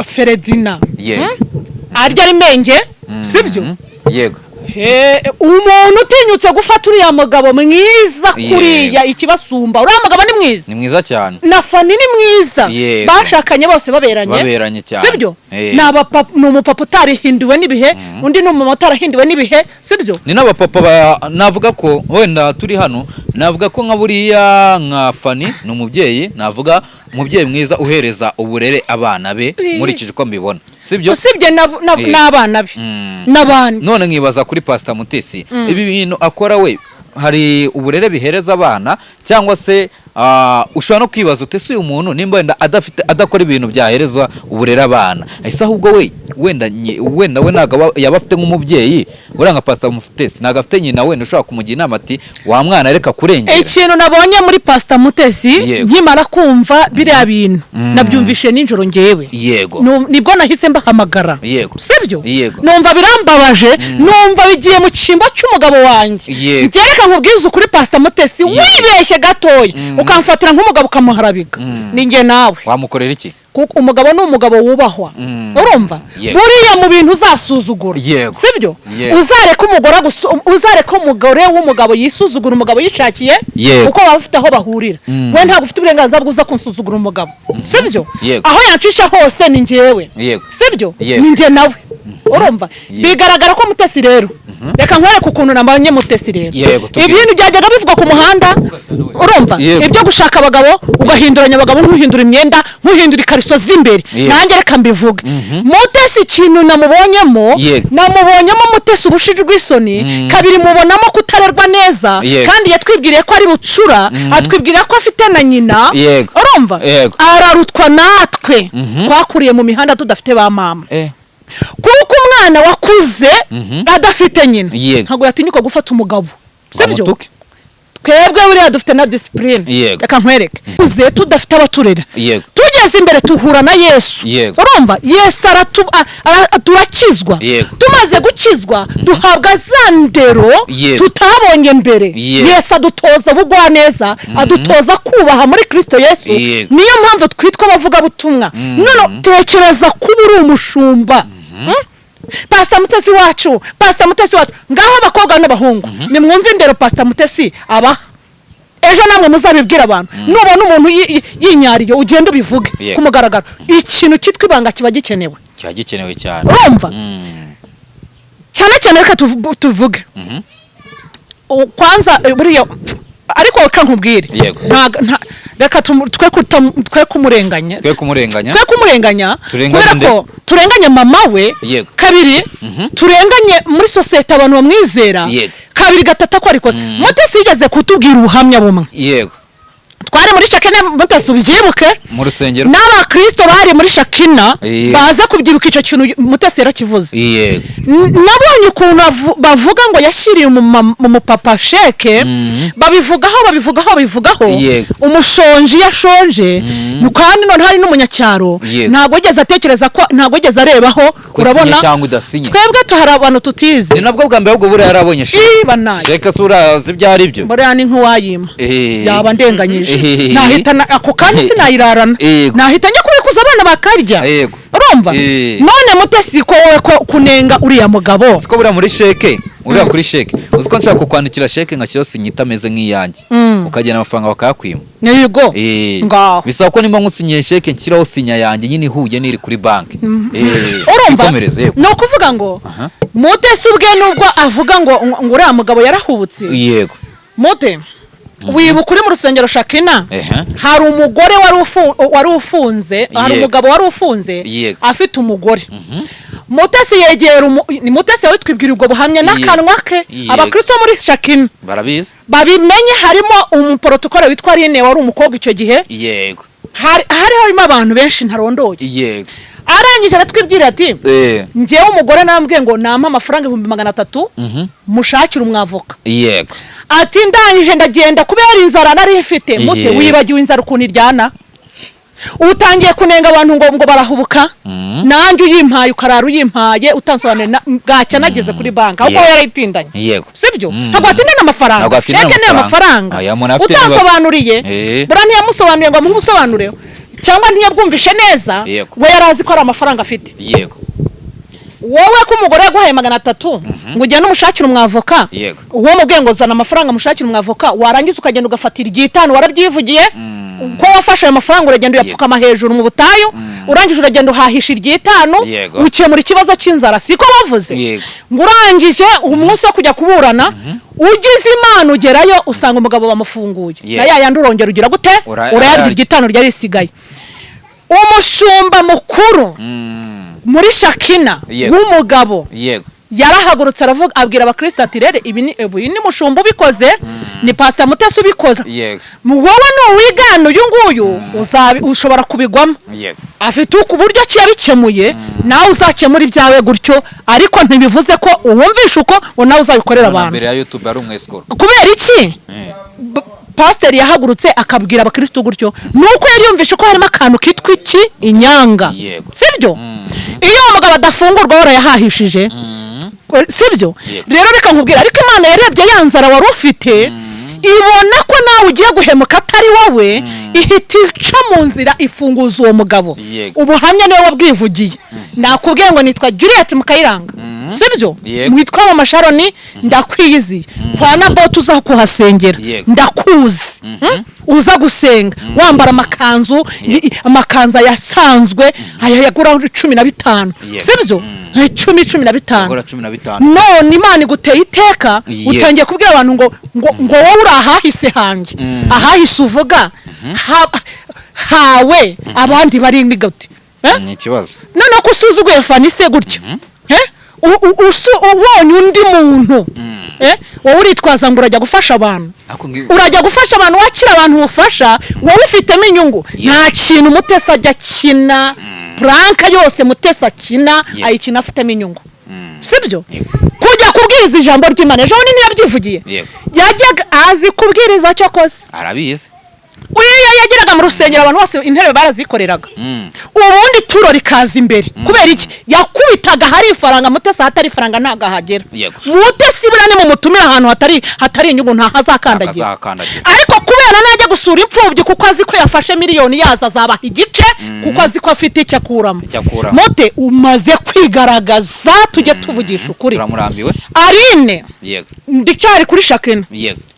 Feredina arya ari menge sibyo umuntu utinyutse gufata uriya mugabo mwiza kuriya ikibasumba uriya mugabo ni mwiza cyane na Fani ni mwiza bashakanye bose baberanye cyane sibyo ni umupapa utarihinduwe n'ibihe undi ni umumama utarahinduwe n'ibihe sibyo ni n'abapapa navuga ko wenda turi hano navuga ko nka buriya nka Fani ni umubyeyi navuga umubyeyi mwiza uhereza uburere abana be nkurikije ko mbibona sibyo usibye n'abana be n'abandi none nkibaza kuri Pastor Mutesi ibi bintu akora we hari uburere bihereza abana cyangwa se ushobora no kwibaza utese uyu muntu nimba wenda adakora ibintu byaherezwa uburere abana ese ahubwo wenda we ntago yaba afite nk'umubyeyi uriya nka Pastor Mutesi ntago afite nyina wenda ushobora kumugira inama ati wa mwana reka kurengera ikintu nabonye muri Pastor Mutesi nkimara kumva biriya bintu nabyumvishe nijoro ngewe nibwo nahise mbahamagara sibyo numva birambabaje numva bigiye mu cyimbo cy'umugabo wanjye ngereka nkubwiza ukuri Pastor Mutesi wibeshye gatoya ukamfatira nk'umugabo ukamuharabiga ninjye nawe wamukorera iki kuko umugabo ni umugabo wubahwa urumva buriya mu bintu uzasuzugura sibyo uzareka umugore w'umugabo yisuzugura umugabo yishakiye kuko baba bafite aho bahurira we ntabwo ufite uburenganzira bwuza kunsuzugura umugabo sibyo aho yancisha hose ni njyewe sibyo ni njye nawe urumva bigaragara ko Mutesi rero reka nkwereke ukuntu nambanye Mutesi rero ibintu byajyaga bivuga ku muhanda urumva ibyo gushaka abagabo ugahinduranya abagabo ntuhindura imyenda ntuhindura ikariso z'imbere nanjye reka mbivuge Mutesi ikintu namubonyemo Mutesi ubushiri rw'isoni kabiri mubonamo kutarerwa neza kandi yatwibwiriye ko ari bucura atwibwiriye ko afite na nyina urumva ararutwa natwe twakuriye mu mihanda tudafite ba mama kuko umwana wakuze adafite nyina ntago yatinyuka gufata umugabo sibyo twebwe buriya dufite na discipline reka nkwereke uze tudafite abaturera tugeze imbere tuhura na Yesu urumva Yesu turakizwa tumaze gukizwa duhabwa zandero tutabonye mbere Yesu adutoza bugwa neza adutoza kubaha muri Kristo Yesu niyo mpamvu twitwa abavuga butumwa none tekereza kuba uri umushumba Pastor Mutesi wacu ngaho abakobwa n'abahungu nimwumve indero Pastor Mutesi aba ejo namwe muzabibwira abantu nubona umuntu yinyariye ugenda ubivuge kumugaragara ikintu kitwa ibanga kiba gikenewe cyane urumva cyane reka tuvuge kwanza buriya ariko reka nkubwire reka twe kumurenganya kubera ko turenganye mama we kabiri turenganye muri societe abantu bamwizera kabiri gatata ko arikoze Mutesi yigeze kutubwira ubuhamya bumwe twari muri Shakina Mutesi ubyibuke mu rusengero n'abakristo bari muri Shakina baza kubyibuka icyo kintu Mutesi yarakivuze nabonye ukuntu bavuga ngo yashiriye mu papa sheke babivugaho umushonji yashonje kandi none hari n'umunyacyaro ntago yigeze atekereza ko ntago yigeze arebaho urabona twebwe tuhari abantu tutize ni nabwo bwa mbere ahubwo buriya yarabonye sheke sura zibyari byo buriya ni nk'uwayima yaba ndenganyije nahitana ako kandi sinayirarana nahitanye kubikuza abana bakarya urumva none Mutesi ko wowe ko kunenga uriya mugabo siko buriya muri sheke uriya kuri sheke uziko nshaka kukwandikira sheke nkashyiraho sinyita ameze nk'iyanjye ukagena amafaranga bakayakwima yego ngaho bisaba ko nimba nkusinyiye sheke nshyiraho sinya yanjye nyine ihuye n'iri kuri banki urumva no kuvuga ngo Mutesi ubwe nubwo avuga ngo uriya mugabo yarahubutse yego Mute wibuka uri mu rusengero Shakina hari umugore wari ufunze hari umugabo wari ufunze afite umugore Mutesi yegera Mutesi witwibwira ubwo buhamya n'akanwa ke abakristo muri Shakina barabizi babimenye harimo umuprotokole witwa Rine wari umukobwa icyo gihe yego harimo abantu benshi ntarondoye yego arangije aratwibwira ati ngewe umugore nambwiye ngo nampa amafaranga 300 mushakira umwavoka yego ati ndangije ndagenda kubera inzara nari ifite Mute wibagiwe inzara ukuntu iryana utangiye kunenga abantu ngo barahubuka nanjye uyimpaye ukarara uyimpaye utansobanurira bwacya nageze kuri banki ahubwo yarayitindanye sibyo ntabwo atindana amafaranga sheke ni amafaranga utasobanuriye bura ntiyamusobanuriye ngo amusobanurire cyangwa ntiyabwumvishe neza we yarazi ko ari amafaranga afite wowe ko umugore yaguhaye 300 ngo ugende umushakira umwavoka uwo mubwiye ngo zana amafaranga mushakira umwavoka warangiza ukagenda ugafatira igitano warabyivugiye ko wafashe ayo mafaranga uragenda uyapfukama hejuru mu butayu urangije uragenda uhahisha igitano ukemura ikibazo cy'inzara siko bavuze ngo urangije umunsi wo kujya kuburana ugize imana ugerayo usanga umugabo bamufunguye na yandi urongera ugira gute urayarya igitano ryari risigaye umushumba mukuru muri Shakina w'umugabo yarahagurutse aravuga abwira abakristo ati rere ibi ni mushumba ubikoze ni Pastor Mutesi ubikoze wowe no wigana uyu nguyu ushobora kubigwamo afite uko buryo cyabikemuye nawe uzakemura ibyawe gutyo ariko ntibivuze ko uwumvisha uko nawe uzabikorera abantu mbere ya YouTube ari umwescort kubera iki Pastor yahagurutse akabwira abakristo gutyo nuko yari yumvisha ko harimo akantu kitwa iki inyanga sibyo iyo umugabo adafungurwa wora yahahishije sibyo rero reka nkubwira ariko Imana yarebye yanzara wari ufite ibona ko nawe ugiye guhemuka atari wowe ihita ica mu nzira ifunguza uwo mugabo ubuhamya niwe wabwivugiye nakubwiye ngo nitwa Juliet Mukayiranga sibyo mwitwa mu masharoni ndakwiyiziye kwa na bot uza kuhasengera ndakuzi uza gusenga wambara amakanza yasanzwe aya yagura 15 sibyo 10-15 none Imana iguteye iteka utangiye kubwira abantu ngo wowe uri ahahise hanjye ahahise uvuga hawe abandi bari ngigute ni ikibazo none ko usuzuguye fanise gutyo ubonye undi muntu wowe uritwaza ngo urajya gufasha abantu urajya gufasha abantu wakira abantu ubufasha wowe ufitemo inyungu nta kintu Mutesi ajya akina pranka yose Mutesi akina ayikina afitemo inyungu sibyo kujya kubwiriza ijambo ry'Imana ejo ni yabyivugiye yajyaga azi kubwiriza cyo kose arabizi yagiraga mu rusengero abantu bose intebe barazikoreraga ubundi turo rikaza imbere kubera iki yakubitaga hari ifaranga Mutesi hatari ifaranga ntaga hagera Mutesi burane mu mutumira ahantu hatari inyungu nta hazakandagira ariko kubera najya gusura impfubyi kuko azi ko yafashe miliyoni yaza azabaha igice kuko azi ko afite icyo akuramo Mote umaze kwigaragaza tujye tuvugisha ukuri turamurambiwe Arine ndicyari kuri Shakena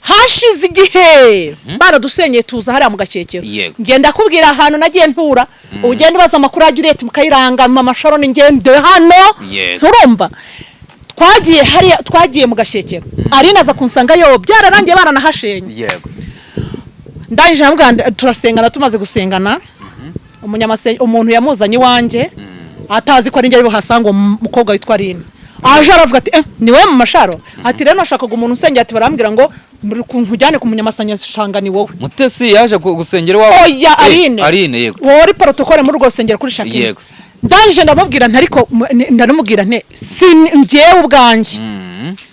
hashize igihe baradusenyeye tuza hariya mu Gakekero ngenda kubwira ahantu nagiye ntura ugenda baza amakuru ya Juliet mukayiranga mama Sharon ngende hano urumva twagiye mu Gakekero Arina aza kunsanga yo byararangiye baranahashenye ndanje hamwe turasengana tumaze gusengana umuntu yamuzanye wanjye atazi ko ari njye hasanga umukobwa witwa Arina aje aravuga ati niwe mu Masharo ati rero nashakaga umuntu usengera ati barambwira ngo nkujyane ku munyamasanya shanga ni wowe Mutesi yaje gusengera wawe oya Arine yego wowe uri protocole muri rwosengera kuri Shakira yego ndanje ndababwira ntariko ndanumubwira nte njyewe ubwanje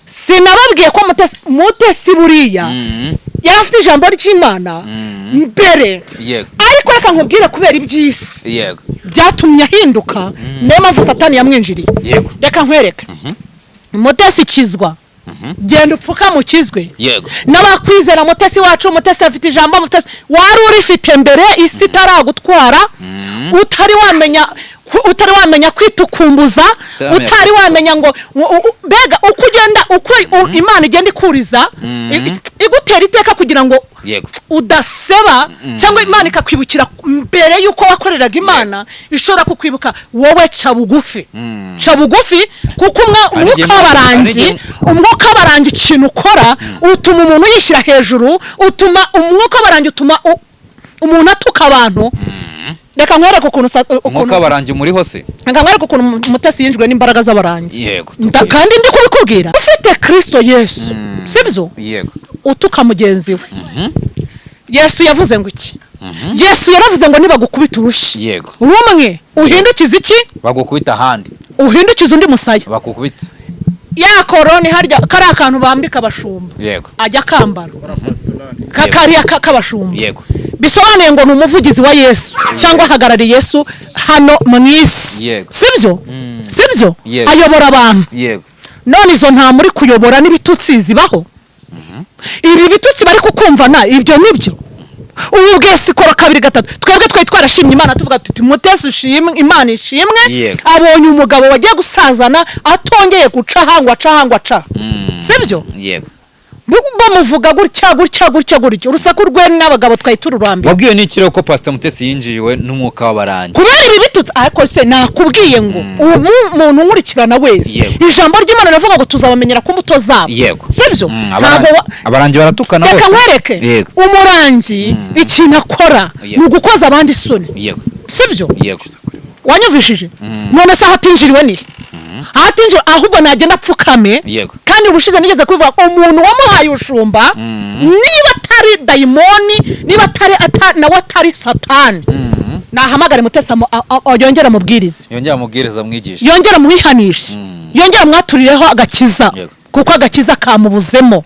sinababwiye ko Mutesi buriya yafite ijambo ry'Imana mbere ariko reka nkubwire kubera ibyisi byatumye ahinduka niyo mpamvu Satani yamwinjiriye reka nkwereke Mutesi kizwa genda upfuka mukizwe n'abakwizera Mutesi wacu Mutesi afite ijambo Mutesi wari urifite mbere isi itaragutwara utari wamenya kwitukumbuza utari wamenya ngo bega ukugenda uko Imana igenda ikuriza igutera iteka kugira ngo udaseba cyangwa Imana ikakwibukira mbere yuko wakoreraga Imana ishobora kukwibuka wowe ca bugufi kuko umwuka barangi ikintu ukora utuma umuntu yishyira hejuru utuma umwuka barangi utuma umuntu atuka abantu reka nkwereke ukuntu barangi muri hose reka nkwereke ukuntu Mutesi yinjwe n'imbaraga z'abarangi kandi ndi kubikubwira ufite Kristo Yesu sibyo utuka mugenzi we Yesu yavuze ngo iki Yesu yaravuze ngo nibagukubita urushyi rumwe uhindukiza iki bagukubita ahandi uhindukiza undi musaya bakukubita ya koroni harya kari akantu bambika abashumba ajya kambara kakariya k'abashumba bisobanuye ngo ni umuvugizi wa Yesu cyangwa ahagarariye Yesu hano mu isi sibyo ayobora abantu none izo nta muri kuyobora n'ibitutsi zibaho ibi bitutsi bari kukumvana ibyo nibyo ubu bwese ikora kabiri gatatu twebwe twarashimye Imana tuvuga tuti Mutesi ushimwe Imana ishimwe abonye umugabo wagiye gusazana atongeye guca hangwa sibyo bamuvuga gutya urusaku rwe n'abagabo twayitururambye wabwiye n'ikiro ko Pastor Mutesi yinjiriwe n'umwuka w'abarangi kubera ibitutsi ariko se nakubwiye ngo umuntu nkurikirana wese ijambo ry'Imana rivuga ngo tuzabamenyera ku mbuto zabo sibyo abarangi baratukana bose reka nkwereke umurangi ikintu akora ni ugukoza abandi isoni sibyo wanyumvishije none se ahatinjiriwe ni ahatinjiriwe ahubwo nagenda apfukame kandi ubushize nigeze kubivuga umuntu wamuhaye ushumba niba atari dayimoni niba atari nawe atari Satani nahamagare Mutesi yongera mubwiriza mwigisha yongera mubihanisha yongera mwaturireho agakiza kuko agakiza kamubuzemo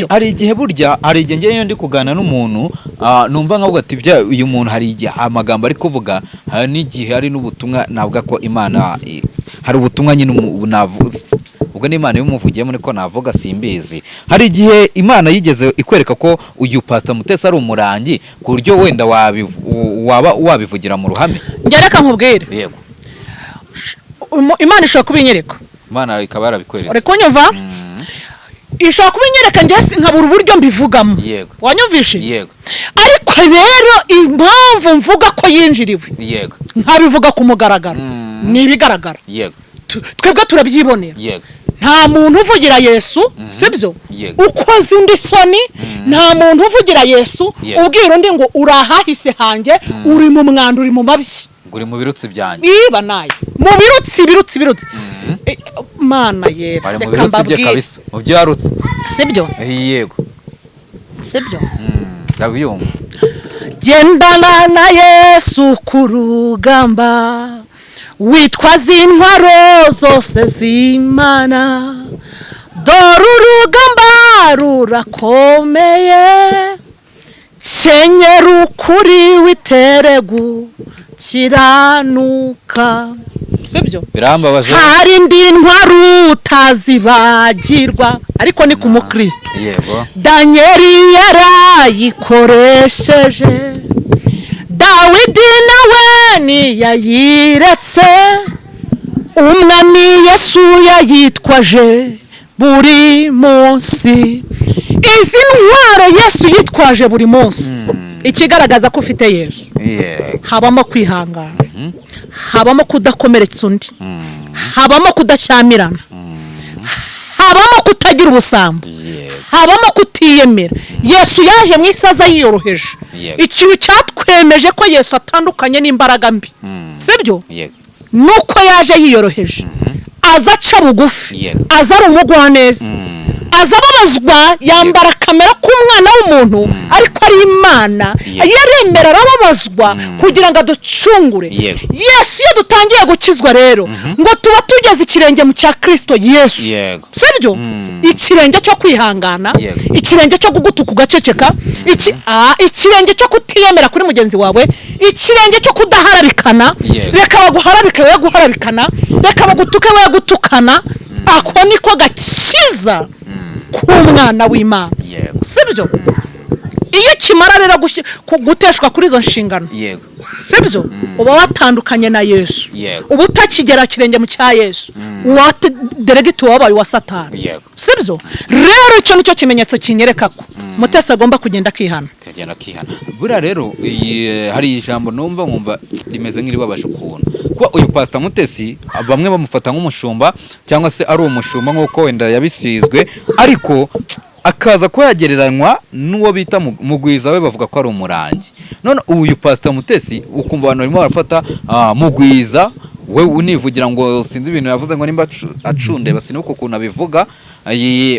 hari igihe burya hari igihe ngiye ndi kugana n'umuntu numva nkavuga ati bya uyu muntu hari igihe amagambo ari kuvuga hari n'igihe hari n'ubutumwa navuga ko Imana hari ubutumwa nyine navuze ubwo n'Imana y'umuvugiyemo niko navuga simbizi hari igihe Imana yigeze ikwereka ko uyu Pastor Mutesi ari umurangi ku buryo wenda waba wabivugira mu ruhame ngereka nkubwire Imana ishobora kubinyereka Imana ikaba yarabikwereka uri kunyumva ishobora kubinyereka njye nkabura uburyo mbivugamo wanyumvishe ariko rero impamvu mvuga ko yinjiriwe nkabivuga ku mugaragaro ni ibigaragara twebwe turabyibonera nta muntu uvugira Yesu sibyo ukoze undi soni nta muntu uvugira Yesu ubwira undi ngo urahahise hanjye uri mu mwanda uri mu mabyi uri mu birutsi byanjye niba nayo mu birutsi mana yera bari mu birutsi bye kabisa mu byo yarutse sibyo yego sibyo ndabyumva gendana na Yesu ku rugamba witwaza intwaro zose z'Imana dore urugamba rurakomeye kenyera ukuri witeregu kiranuka sibyo birambabaje hari indi ntwaro utazibagirwa ariko ni ku mukristo yego Danieli yarayikoresheje Dawidi nawe ntiyayiretse umwami Yesu yayitwaje buri munsi izi ntwaro Yesu yitwaje buri munsi ikigaragaza ko ufite Yesu habamo kwihangana habamo kudakomeretsa undi habamo kudashyamirana habamo kutagira ubusambo habamo kutiyemera Yesu yaje mu isaza yiyoroheje ikintu cyatwemeje ko Yesu atandukanye n'imbaraga mbi sibyo nuko yaje yiyoroheje aza aca bugufi aza ari umugwaneza aza ababazwa yambara kamera k'umwana w'umuntu ariko ari Imana yaremera arababazwa kugira ngo aducungure Yesu iyo dutangiye gukizwa rero ngo tuba tugeze ikirenge mu cya Kristo Yesu sibyo ikirenge cyo kwihangana ikirenge cyo gugutuka ugaceceka ikirenge cyo kutiyemera kuri mugenzi wawe ikirenge cyo kudaharabikana reka baguharabike we guharabikana reka bagutuke we gutukana ako niko gakiza k'umwana w'Imana sibyo iyo kimara rero guteshwa kuri izo nshingano sibyo uba watandukanye na Yesu uba utakigera kirenge mu cya Yesu uba deregiti wabaye wa Satani sibyo rero icyo nicyo kimenyetso kinyereka ko Mutesi agomba kugenda akihana buriya rero hari ijambo numva nkumva rimeze nk'iribabasha ukuntu kuba uyu Pastor Mutesi bamwe bamufata nk'umushumba cyangwa se ari umushumba nk'uko wenda yabisizwe ariko akaza ko yagereranywa n'uwo bita Mugwiza we bavuga ko ari umurangi none uyu Pastor Mutesi ukumva abantu barimo barafata Mugwiza we univugira ngo sinzi ibintu yavuze ngo nimba acunde basi nuko kuntu abivuga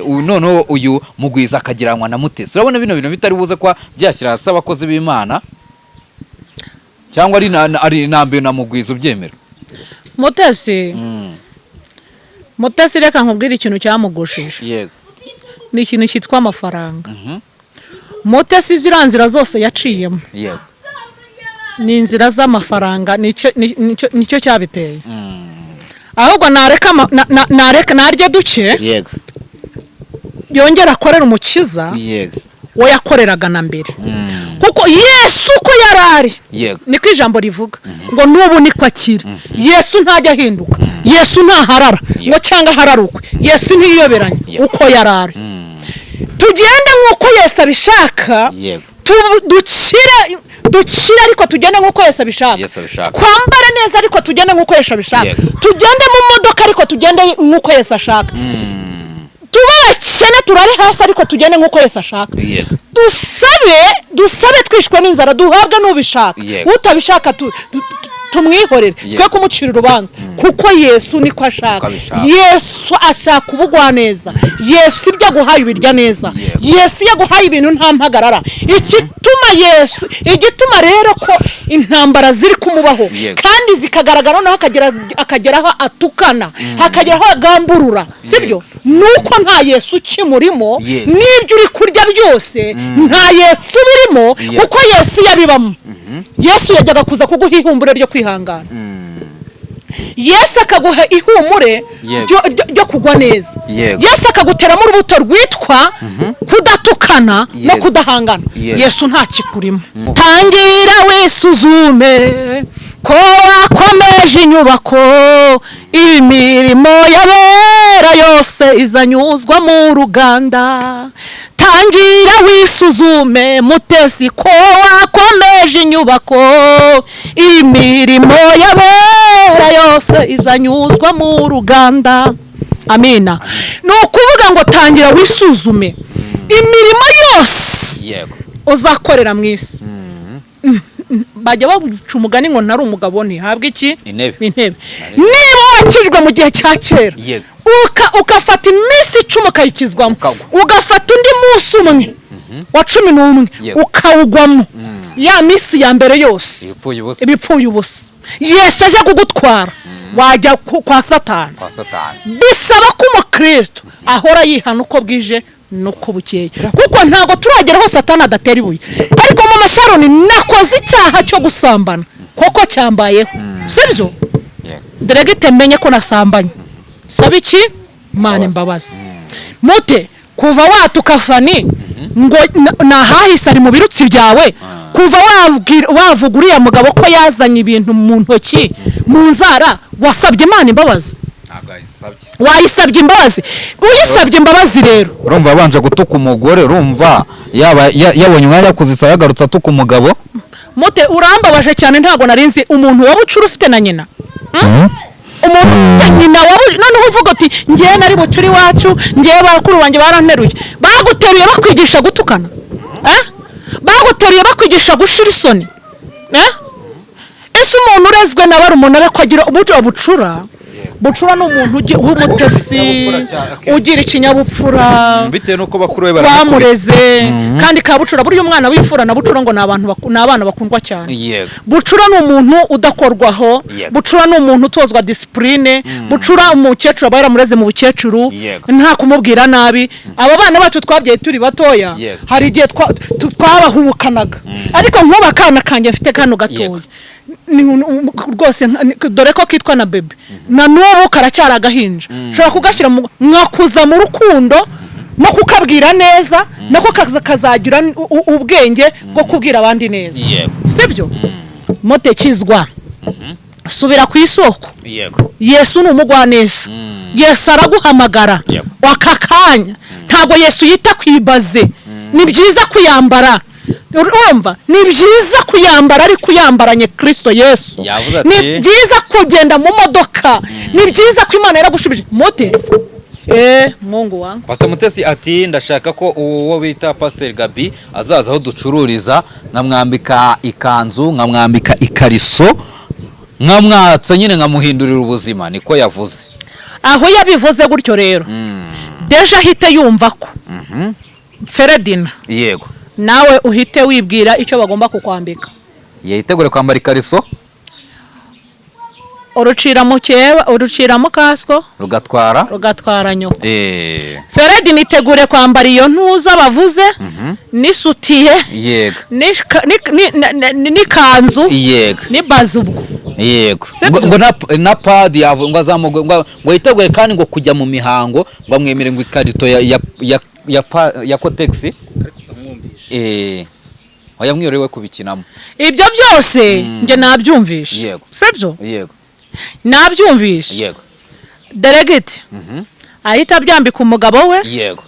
none uyu Mugwiza akagiranwa na Mutesi urabona bino bintu bitari buze kwa byashyira hasi abakozi b'Imana cyangwa ari nambe na Mugwiza ubyemera Mutesi reka nkubwire ikintu cyamugushije yego ni ikintu cyitwa amafaranga Mutesi ziranzira zose yaciyemo yego ni inzira z'amafaranga nicyo cyabiteye ahubwo nareka naryo duke yego yongera akorera umukiza yego we yakoreraga na mbere kuko Yesu ko yarari niko ijambo rivuga ngo nubu niko akira Yesu ntajya ahinduka Yesu ntaharara ngo cyangwa hararukwe Yesu ntiyoberanye uko yarari tugende nk'uko Yesu abishaka dukire ariko tugende nk'uko Yesu abishaka twambare neza ariko tugende nk'uko Yesu abishaka tugende mu modoka ariko tugende nk'uko Yesu ashaka tubakene turare hasi ariko tugende nk'uko Yesu ashaka dusabe twishwe n'inzara duhabwe n'ubishaka utabishaka tumwihorere twe kumucira urubanza kuko Yesu niko ashaka Yesu ashaka ubugwaneza Yesu ibyo aguhaye ubirya neza Yesu yaguhaye ibintu nta mpagarara igituma rero ko intambara ziri kumubaho kandi zikagaragara naho akageraho atukana hakageraho agamburura sibyo nuko nta Yesu kimurimo n'ibyo uri kurya byose nta Yesu birimo kuko Yesu yabibamo Yesu yajyaga kuza kuguha ihumbure ryo kwihangana Yesu akaguha ihumure ryo kugwa neza Yesu akaguteramo urubuto rwitwa kudatukana no kudahangana Yesu nta kikurimo tangira wisuzume ko wakomeje inyubako imirimo y'abera yose izanyuzwa mu ruganda tangira wisuzume Mutesi ko wakomeje inyubako imirimo y'abera yose izanyuzwa mu ruganda amina no kuvuga ngo tangira wisuzume imirimo yose uzakorera mu isi bajya babuca umugani ngo ntari umugabo ntihabwa iki intebe niba wakijwe mu gihe cya kera ukafata iminsi 10 ukayikizwamo ugafata undi munsi umwe wa 11 ukawugwamo ya minsi ya mbere yose ibipfuye ubusa Yesu aje kugutwara wajya kwa Satani bisaba ko umukristo ahora yihana uko bwije nuko bukeye kuko ntago turageraho Satani adatera ibuye ariko mama Sharoni nakoze icyaha cyo gusambana koko cyambayeho sibyo Bw'Uyumugore menye ko nasambanye saba iki Imana imbabazi mute kuva watukafani ngo nahahise ari mu birutsi byawe kuva wavuga uriya mugabo ko yazanye ibintu mu ntoki mu nzara wasabye Imana imbabazi wayisabye imbabazi uyisabye imbabazi rero urumva abanje gutuka umugore urumva yabonye umwanya yakuzisa yagarutse atuka umugabo mute urambabaje cyane ntago narinzi umuntu wabucura ufite na nyina umuntu nyina none uvuga ati ngiye nari bucuri wacu ngiye bakuru banjye baranteruye baguteruye bakwigisha gutukana baguteruye bakwigisha gushira isoni ese umuntu urezwe na bari umuntu arakwagira umuco bucura ni umuntu w'umutesi ugira ikinyabupfura bitewe nuko bakuru we bamureze kandi kabucura buri umwana w'ifura na bucura ngo n'abana bakundwa cyane bucura ni umuntu udakorwaho bucura ni umuntu utozwa discipline bucura umukecuru aba yaramureze mu bukecuru nta kumubwira nabi aba bana bacu twabyaye turi batoya hari igihe twabahubukanaga ariko nk'ubakana kanjye mfite kano gatoya rwose dore ko kitwa na bebe na n'ubu karacyara agahinja ushobora kugashyira mwakuza mu rukundo no kukabwira neza nako kazagira ubwenge bwo kubwira abandi neza sibyo mutekizwa subira ku isoko Yesu ni umugwaneza Yesu araguhamagara wakakanya ntago Yesu yita kwibaze ni byiza kuyambara urumva ni byiza kuyambara ari kuyambaranye Kristo Yesu ni byiza kugenda mu modoka ni byiza ko Imana yaragushubije mote Mungu wangu Pastor Mutesi ati ndashaka ko uwo bita Pastor Gabi azaza aho ducururiza nkamwambika ikanzu nkamwambika ikariso nkamwatsa nyine nkamuhindurira ubuzima niko yavuze aho yabivuze gutyo rero deja hite yumva ko Feredina yego nawe uhite wibwira icyo bagomba kukwambika yitegure kwambara ikariso urucira mu kasko rugatwara nyoko Feredina itegure kwambara iyo ntuza bavuze nisutiye yego nikanzu yego ni bazubwo yego ngo na pad ngo azamugwe ngo yiteguye kandi ngo kujya mu mihango ngo amwemere ngo ikarito ya kotex wayamwiyorewe kubikinamo ibyo byose nge nabyumvishe sibyo yego nabyumvishe yego delegate ahita byambika umugabo we yego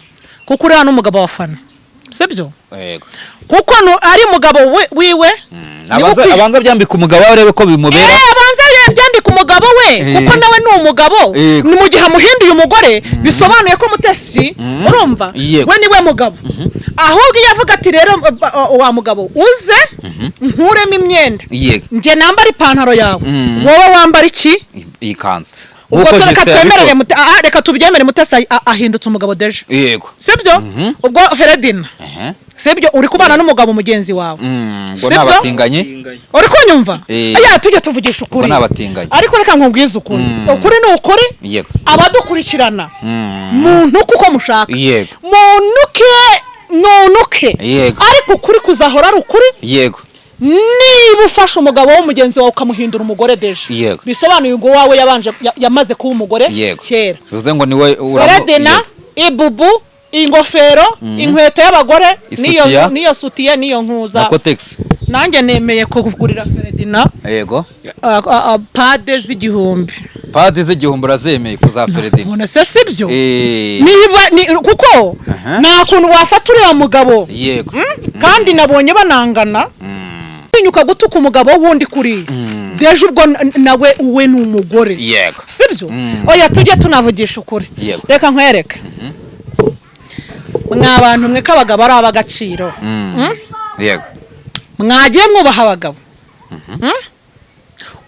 kuko uri hano umugabo wafana sibyo yego kuko ari umugabo wiwe abanza byambika umugabo arebe ko bimubera abanza byambika umugabo we kuko nawe ni umugabo ni mu gihe amuhinduye umugore bisobanuye ko Mutesi urumva we niwe mugabo ahubwo yavuga ati rero wa mugabo uze nkuremo imyenda nge nambara ipantaro yawe wowe wambara iki ikanzu ubwo reka tubyemere Mutesi ahindutse umugabo deje yego sibyo ubwo Feredina sibyo uri kubana n'umugabo mugenzi wawe ngo nabatinganye uri kunyumva aya tujye tuvugisha ukuri ariko reka nkubwize ukuri ukuri ni ukuri abadukurikirana muntu kuko mushaka nunuke ariko ukuri kuzahora ari ukuri yego niba ufashe umugabo w'umugenzi wawe ukamuhindura umugore deje bisobanuye ngo wawe yamaze kuba umugore kera bivuze ngo niwe Feredina ibubu ingofero inkweto y'abagore niyo sutiye niyo nkuza na kotex nanjye nemeye kugurira Feredina yego pade z'igihumbi urazemeye kuza Feredina none se sibyo niba kuko nta kuntu wafata uriya mugabo yego kandi nabonye banangana unyuka gutuka umugabo wundi kuri deje ubwo nawe uwe ni umugore yego sibyo oya tujye tunavugisha ukuri reka nkwereke mwabantu mwe kabagabo ari abagaciro yego mwagiye mwubaha abagabo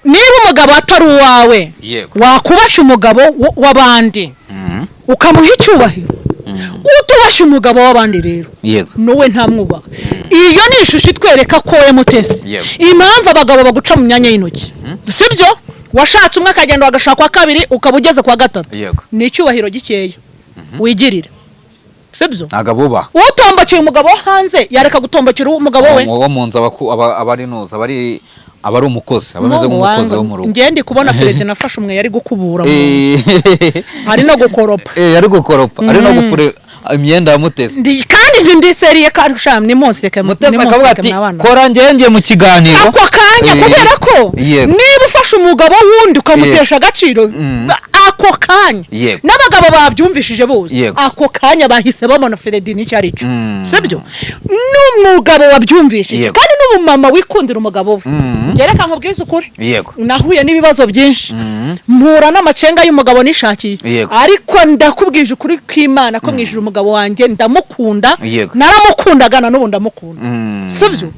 niba umugabo atari uwawe wakubasha umugabo w'abandi ukamuha icyubahiro utubasha umugabo w'abandi rero nowe ntamwubaha. Iyo ni ishusho itwereka ko we Mutesi impamvu abagabo baguca mu myanya y'intoki sibyo washatse umwe akagenda agashakwa kabiri ukaba ugeze kwa gatatu ni icyubahiro gikeya wigirira sibyo agabuba utombokeye umugabo hanze yareka gutombokera umugabo we wo munza abari nuza abari umukozi abameze nk'umukozi wo mu rugo. Ngende kubona Fred nafashe umwe yari gukubura ari no gukoropa ari gukoropa ari no gufure imyenda ya Mutesi kandi ndi seriye karusham ni Moseke Mutesi akavuga ati kora ngenge mu kiganiro ako kanya kubera ko niba ufashe umugabo wundi ukamutesha agaciro ako kanya n'abagabo babyumvishije bose ako kanya bahise bamona Fred ni cyari cyo sibyo n'umugabo wabyumvishije kandi n'umumama wikundira umugabo we gereka nkubwiza ukuri nahuye n'ibibazo byinshi mpura n'amacenga y'umugabo nishakiye ariko ndakubwije ukuri kw'Imana ko mwijuru umugabo wanjye ndamukunda naramukundaga na n'ubu ndamukunda sibyo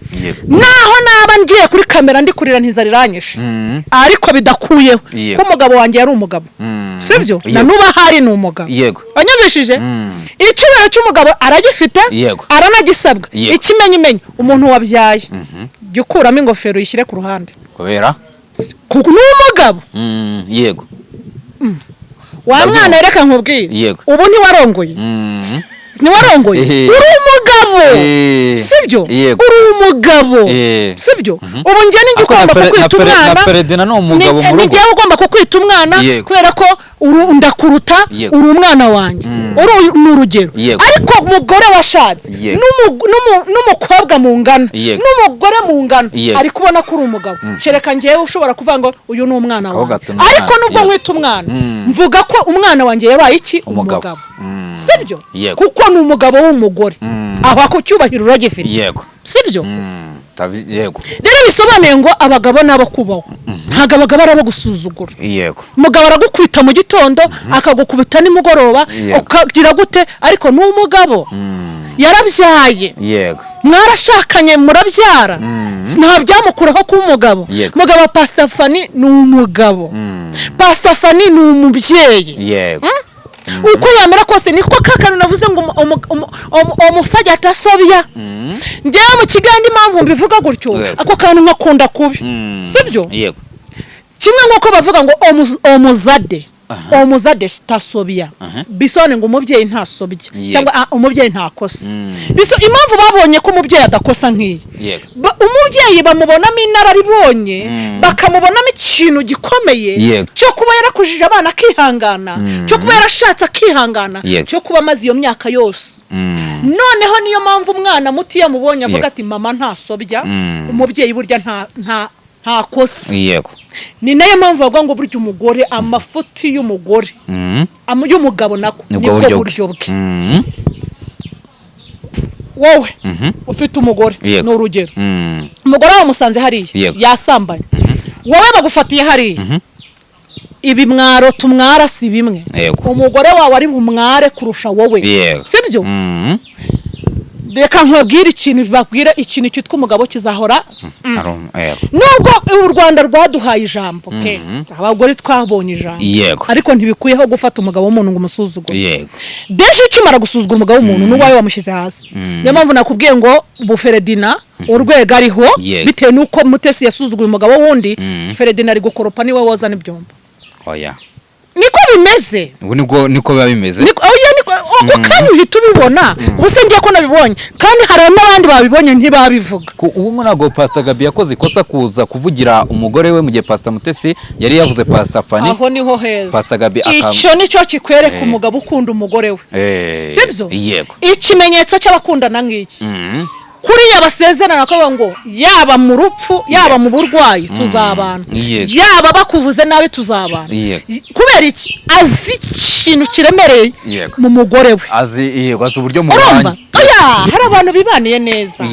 naho naba ngiye kuri kamera ndi kurira ntizariranyishe ariko bidakuyeho ko umugabo wanjye yari umugabo sibyo na nuba hari n'umugabo anyumvishije icyubahiro cy'umugabo aragifite aranagisabwa ikimenyimenyi umuntu wabyaye gikuramo ingofero yishyire ku ruhande kubera kuko n'umugabo wa mwana yereka nkubwire ubu ntiwarongoye ntiwarongoye uri umugabo sibyo uri umugabo sibyo ubu njye ninjye ugomba kukwita umwana na Ferdina no umugabo mu rugo ninjye ugomba kukwita umwana kubera ko ndakuruta uri umwana wanjye uri n'urugero ariko umugore washatse n'umukobwa mu ngano n'umugore mu ngano ari kubona ko uri umugabo kereka ngewe ushobora kuvuga ngo uyu ni umwana wawe ariko nubwo nkwita umwana mvuga ko umwana wanjye yabaye iki umugabo sibyo kuko ni umugabo w'umugore aho ako cyubahiro uragifite sibyo rero bisobanuye ngo abagabo nabo kubaho ntago abagabo arabo gusuzugura umugabo aragukwita mu gitondo akagukubita nimugoroba ukagira gute ariko ni umugabo yarabyaye mwarashakanye murabyara nta byamukuraho kuba umugabo umugabo Pastor Fani ni umugabo Pastor Fani ni umubyeyi uko yamera kose niko kakano navuze ngo umusajya atasobya njyewe mu kiganiro impamvu mbivuga gutyo ako kantu nkakunda kubi sibyo kimwe nk'uko bavuga ngo omuzade sitasobya bisone ngo umubyeyi ntasobya cyangwa umubyeyi ntakosa biso impamvu babonye ko umubyeyi adakosa nk'iyi umubyeyi bamubonamo inararibonye bakamubonamo ikintu gikomeye cyo kuba yarakujije abana akihangana cyo kuba yarashatse akihangana cyo kuba amaze iyo myaka yose noneho niyo mpamvu umwana muto yamubonye avuga ati mama ntasobya umubyeyi burya ntakosa ni nayo mpamvu bavuga ngo burya umugore amafuti y'umugore y'umugabo nako nibwo buryo bwe wowe ufite umugore ni urugero umugore wamusanze hariya yasambanye wowe bagufatiye hariya ibimwaro tumwara si bimwe umugore wawe ari bumware kurusha wowe sibyo reka nkubwire ikintu babwira ikintu cyitwa umugabo kizahora nubwo u Rwanda rwaduhaye ijambo abagore twabonye ijambo ariko ntibikuyeho gufata umugabo w'umuntu ngo umusuzugure deje ukimara gusuzugura umugabo w'umuntu n'uwawe wamushyize hasi niyo mpamvu nakubwiye ngo Ferdina urwego ariho bitewe n'uko Mutesi yasuzuguye umugabo wundi Ferdina ari gukoropa niwe woza n'ibyombo niko bimeze niko biba bimeze uko kandi uhita ubibona ubuse ngiye ko nabibonye kandi hari n'abandi babibonye ntibabivuga ubu ntabwo Pastor Gabi yakoze ikosa kuza kuvugira umugore we mu gihe Pastor Mutesi yari yavuze Pastor Fani aho niho heza Pastor Gabi icyo nicyo kikwereka umugabo ukunda umugore we sibyo ikimenyetso cy'abakundana nk'iki kuriya basezerana ko ngo yaba mu rupfu yaba mu burwayi tuzabana yaba bakuvuze nabi tuzabana kubera iki azi ikintu kiremereye mu mugore we azi uburyo mu rwanda hari abantu bibaniye neza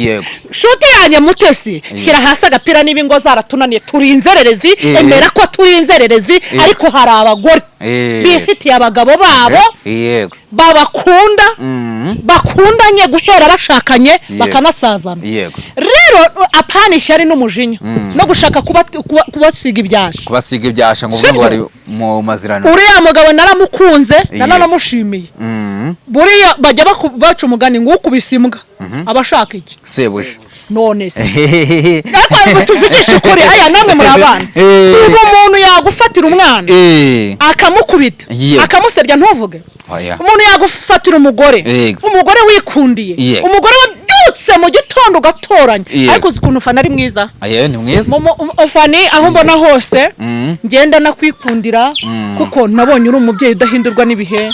shuti yanjye Mutesi shyira hasi agapira n'ibingo zaratunaniye turi inzererezi emera ko turi inzererezi ariko hari abagore bifitiye abagabo babo babakunda bakundanye guhera bashakanye bakana basazana rero apana ishyari n'umujinya no gushaka kubasiga ibyasha ngo vuga bari mu mazirano uriya mugabo naramukunze nanamushimiye buriya bajya baca umugani ngo ukubise imbwa abashaka iki sebuje none se ariko tuvugisha ukuri aya namwe muri abana ubu umuntu yagufatira umwana akamukubita akamusebya ntuvuge umuntu yagufatira umugore wikundiye umugore wabyutse mu gitondo ugatoranya ariko uzi ukuntu ufana ari mwiza ni mwiza ufani aho mbona hose ngenda nakwikundira kuko nabonye uri umubyeyi udahindurwa n'ibihe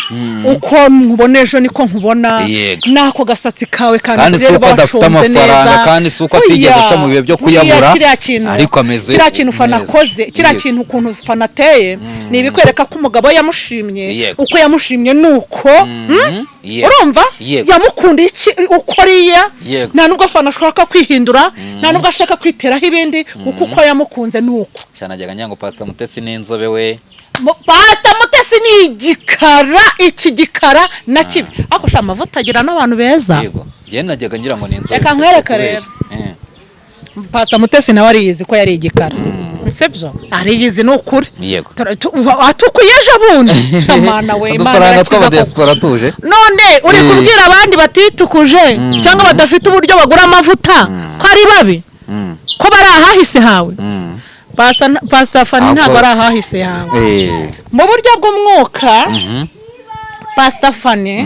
uko nkubona ejo niko nkubona nako gasatsi kawe kandi si uko adafite amafaranga kandi si uko atigeze aca mu bihe byo kuyabura ariko ameze kiriya kintu ufana akoze kiriya kintu ukuntu ufana ateye ni ibikwereka ko umugabo yamushimye uko yamushimye nuko urumva yamukundiye uko ariya nta nubwo afana ashaka kwihindura nta nubwo ashaka kwiteraho ibindi uko yamukunze nuko cyane ajyaga nyango Pastor Mutesi n'inzobe we Pastor Mutesi ni igikara na kibi ako sha amavuta agira n'abantu beza yego je najyaga ngira ngo n'inzobe reka nkwereka rero Pastor Mutesi nawe ariyizi ko yari igikara sebyo ariyizi n'ukuri yego atukuyeje bundi amana we imana twaba diaspora tuje none uri kubwira abandi batitukuje cyangwa badafite uburyo bagura amavuta ko ari babi ko bari ahahise hawe Pastor Fani ntabwo ari ahahise hawe mu buryo bw'umwuka Pastor Fani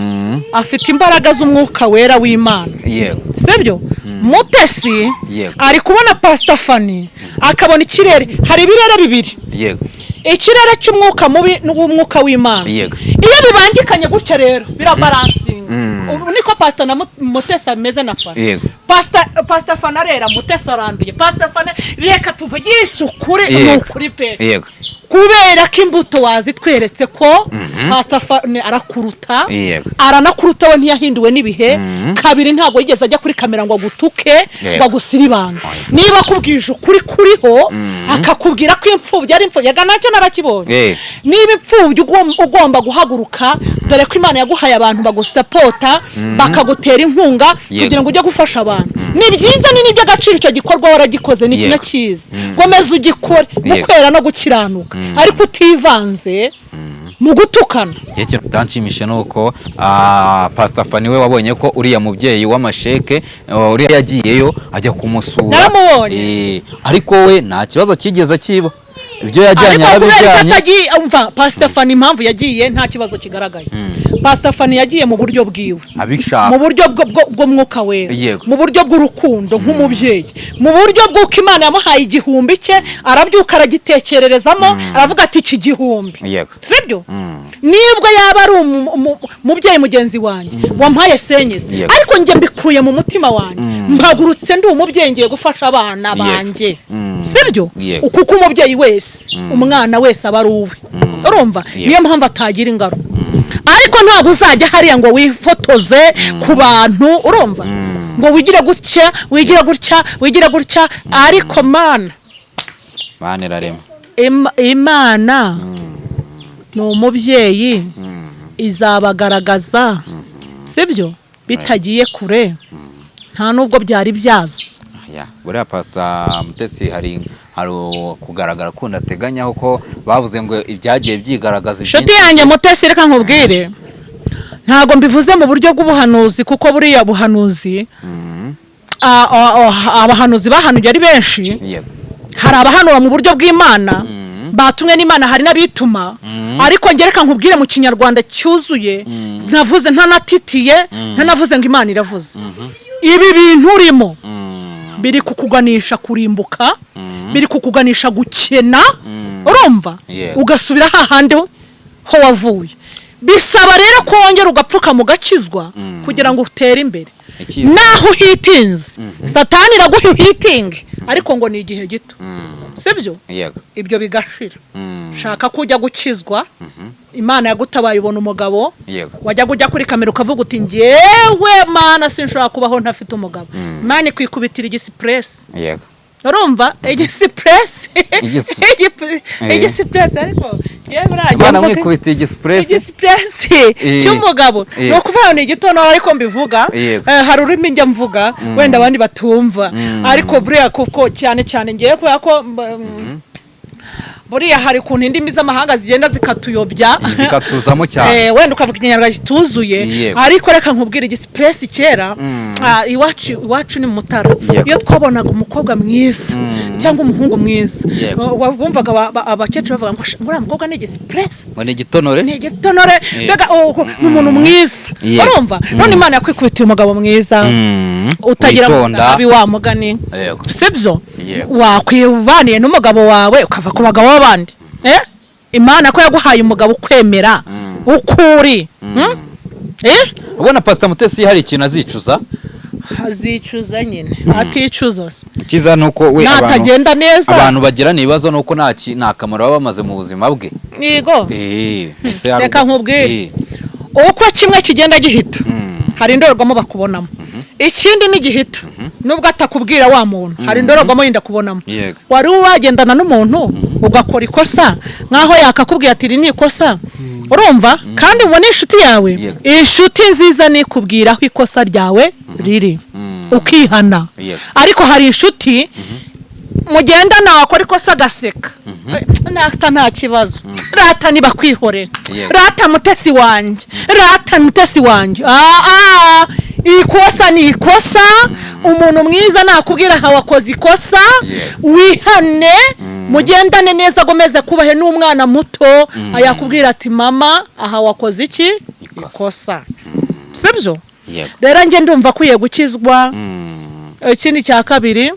afite imbaraga z'umwuka wera w'Imana sibyo Mutesi ari kubona Pastor Fani akabona ikirere hari ibirere bibiri ikirere cy'umwuka mubi n'umwuka w'Imana iyo bibangikanye gutya rero birabalansinga niko Pastor na Mutesi ameze na Fani Pastor Fani arera Mutesi aranduye Pastor Fani reka tuvugisha ukuri n'ukuri pe kubera ko imbuto wazitweretse ko Pastor Fani arakuruta aranakuruta we ntiyahinduwe n'ibihe kabiri ntago yigeze ajya kuri kamera ngo agutuke ngo agusiribanga niba kubwije ukuri kuriho akakubwira ko imfubyi ari imfubyi nacyo narakibonye niba imfubyi ugomba guhaguruka dore ko Imana yaguhaye abantu bagusapota bakagutera inkunga kugira ngo ujye gufasha abantu ni byiza ni nibyo agaciro icyo gikorwa waragikoze ni kintu cyiza gomeza ugikore mukwera no gukiranuka ariko utivanze mu gutukana yeke danshimishe nuko Pastor Fani we wabonye ko uriya mubyeyi w'amasheke uriya yagiyeyo ajya kumusura naramubonye ariko we nta kibazo kigeze kiba ibyo yajyanye arabijyanye umva Pastor Fani impamvu yagiye nta kibazo kigaragaye Pastor Fani yagiye mu buryo bwiwe mu buryo bw'umwuka wera mu buryo bw'urukundo nk'umubyeyi mu buryo bw'uko Imana yamuhaye igihumbi cye arabyuka aragitekererezamo aravuga ati iki gihumbi sibyo nibwo yaba ari umubyeyi mugenzi wanjye wampaye senyeze ariko njye mbikuye mu mutima wanjye mpagurutse ndi umubyeyi ngiye gufasha abana banjye sibyo kuko umubyeyi wese umwana wese aba ari uwe urumva niyo mpamvu atagira ingaro ariko ntabwo uzajya hariya ngo wifotoze ku bantu urumva ngo wigire gutya ariko Mana irarema Imana ni umubyeyi izabagaragaza sibyo bitagiye kure nta nubwo byari byazo buriya Pastor Mutesi hari kugaragara ko ndateganyaho ko bavuze ngo ibyagiye byigaragaza inshuti yanjye Mutesi reka nkubwire ntago mbivuze mu buryo bw'ubuhanuzi kuko buriya buhanuzi abahanuzi bahanuye ari benshi hari abahanura mu buryo bw'Imana batumwe n'Imana hari n'abituma ariko ngereka nkubwire mu kinyarwanda cyuzuye ntavuze ntanatitiye ntanavuze ngo Imana iravuze ibi bintu urimo biri kukuganisha kurimbuka biri kukuganisha gukena urumva ugasubira hahandi ho wavuye bisaba rero ko wongera ugapfuka mu gakizwa kugira ngo utere imbere naho hitinze satani iraguha hitinge ariko ngo ni igihe gito sibyo ibyo bigashira shaka kujya gukizwa Imana yagutabaye ubona umugabo wajya kujya kuri kamera ukavuga uti ngewe Mana sinshobora kubaho ntafite umugabo Imana kwikubitira igisipress urumva igisipress ariko Imana mwikubita igispress cy'umugabo no kuvuga ni igitono ariko mbivuga hari ururimi njya mvuga wenda abandi batumva ariko buriya kuko cyane ngiye kubera ko buriya hari kuntu indimi z'amahanga zigenda zikatuyobya zikatuzamo cyane wenda ukavuga ikinyarwanda kituzuye ariko reka nkubwira igispress kera iwacu ni Mutara iyo twabonaga umukobwa mwiza cyangwa umuhungu mwiza wumvaga abakecuru bavuga ngo ngura mukobwa ni igispress ngo ni igitonore bega umuntu mwiza urumva none Imana yakwikubitiye umugabo mwiza utagira nabi wa mugani sibyo wakwibaniye n'umugabo wawe ukava ku bagabo w'abandi Imana ko yaguhaye umugabo ukwemera ukuri ubona Pastor Mutesi hari ikintu azicuza nyine aticuza kiza nuko we natagenda neza abantu bagira nibazo nuko nta kamaro baba bamaze mu buzima bwe yego reka nkubwire uko kimwe kigenda gihita hari indorerwamo bakubonamo ikindi ni gihita nubwo atakubwira wa muntu hari indorerwamo yinda kubonamo wari wagendana n'umuntu ugakora ikosa nkaho yakakubwira ati ni ikosa urumva kandi ubona inshuti yawe inshuti nziza ni kubwira aho ikosa ryawe riri ukihana ariko hari inshuti mugendana wakora ikosa agaseka nta kibazo rata niba kwihorera rata mutesi wanjye ikosa ni ikosa umuntu mwiza nakubwira aha wakoze ikosa wihane mugendane neza agomeze kubahe n'umwana muto ayakubwira ati mama aha wakoze iki ikosa sibyo rero njye ndumva kwiye gukizwa ikindi cya kabiri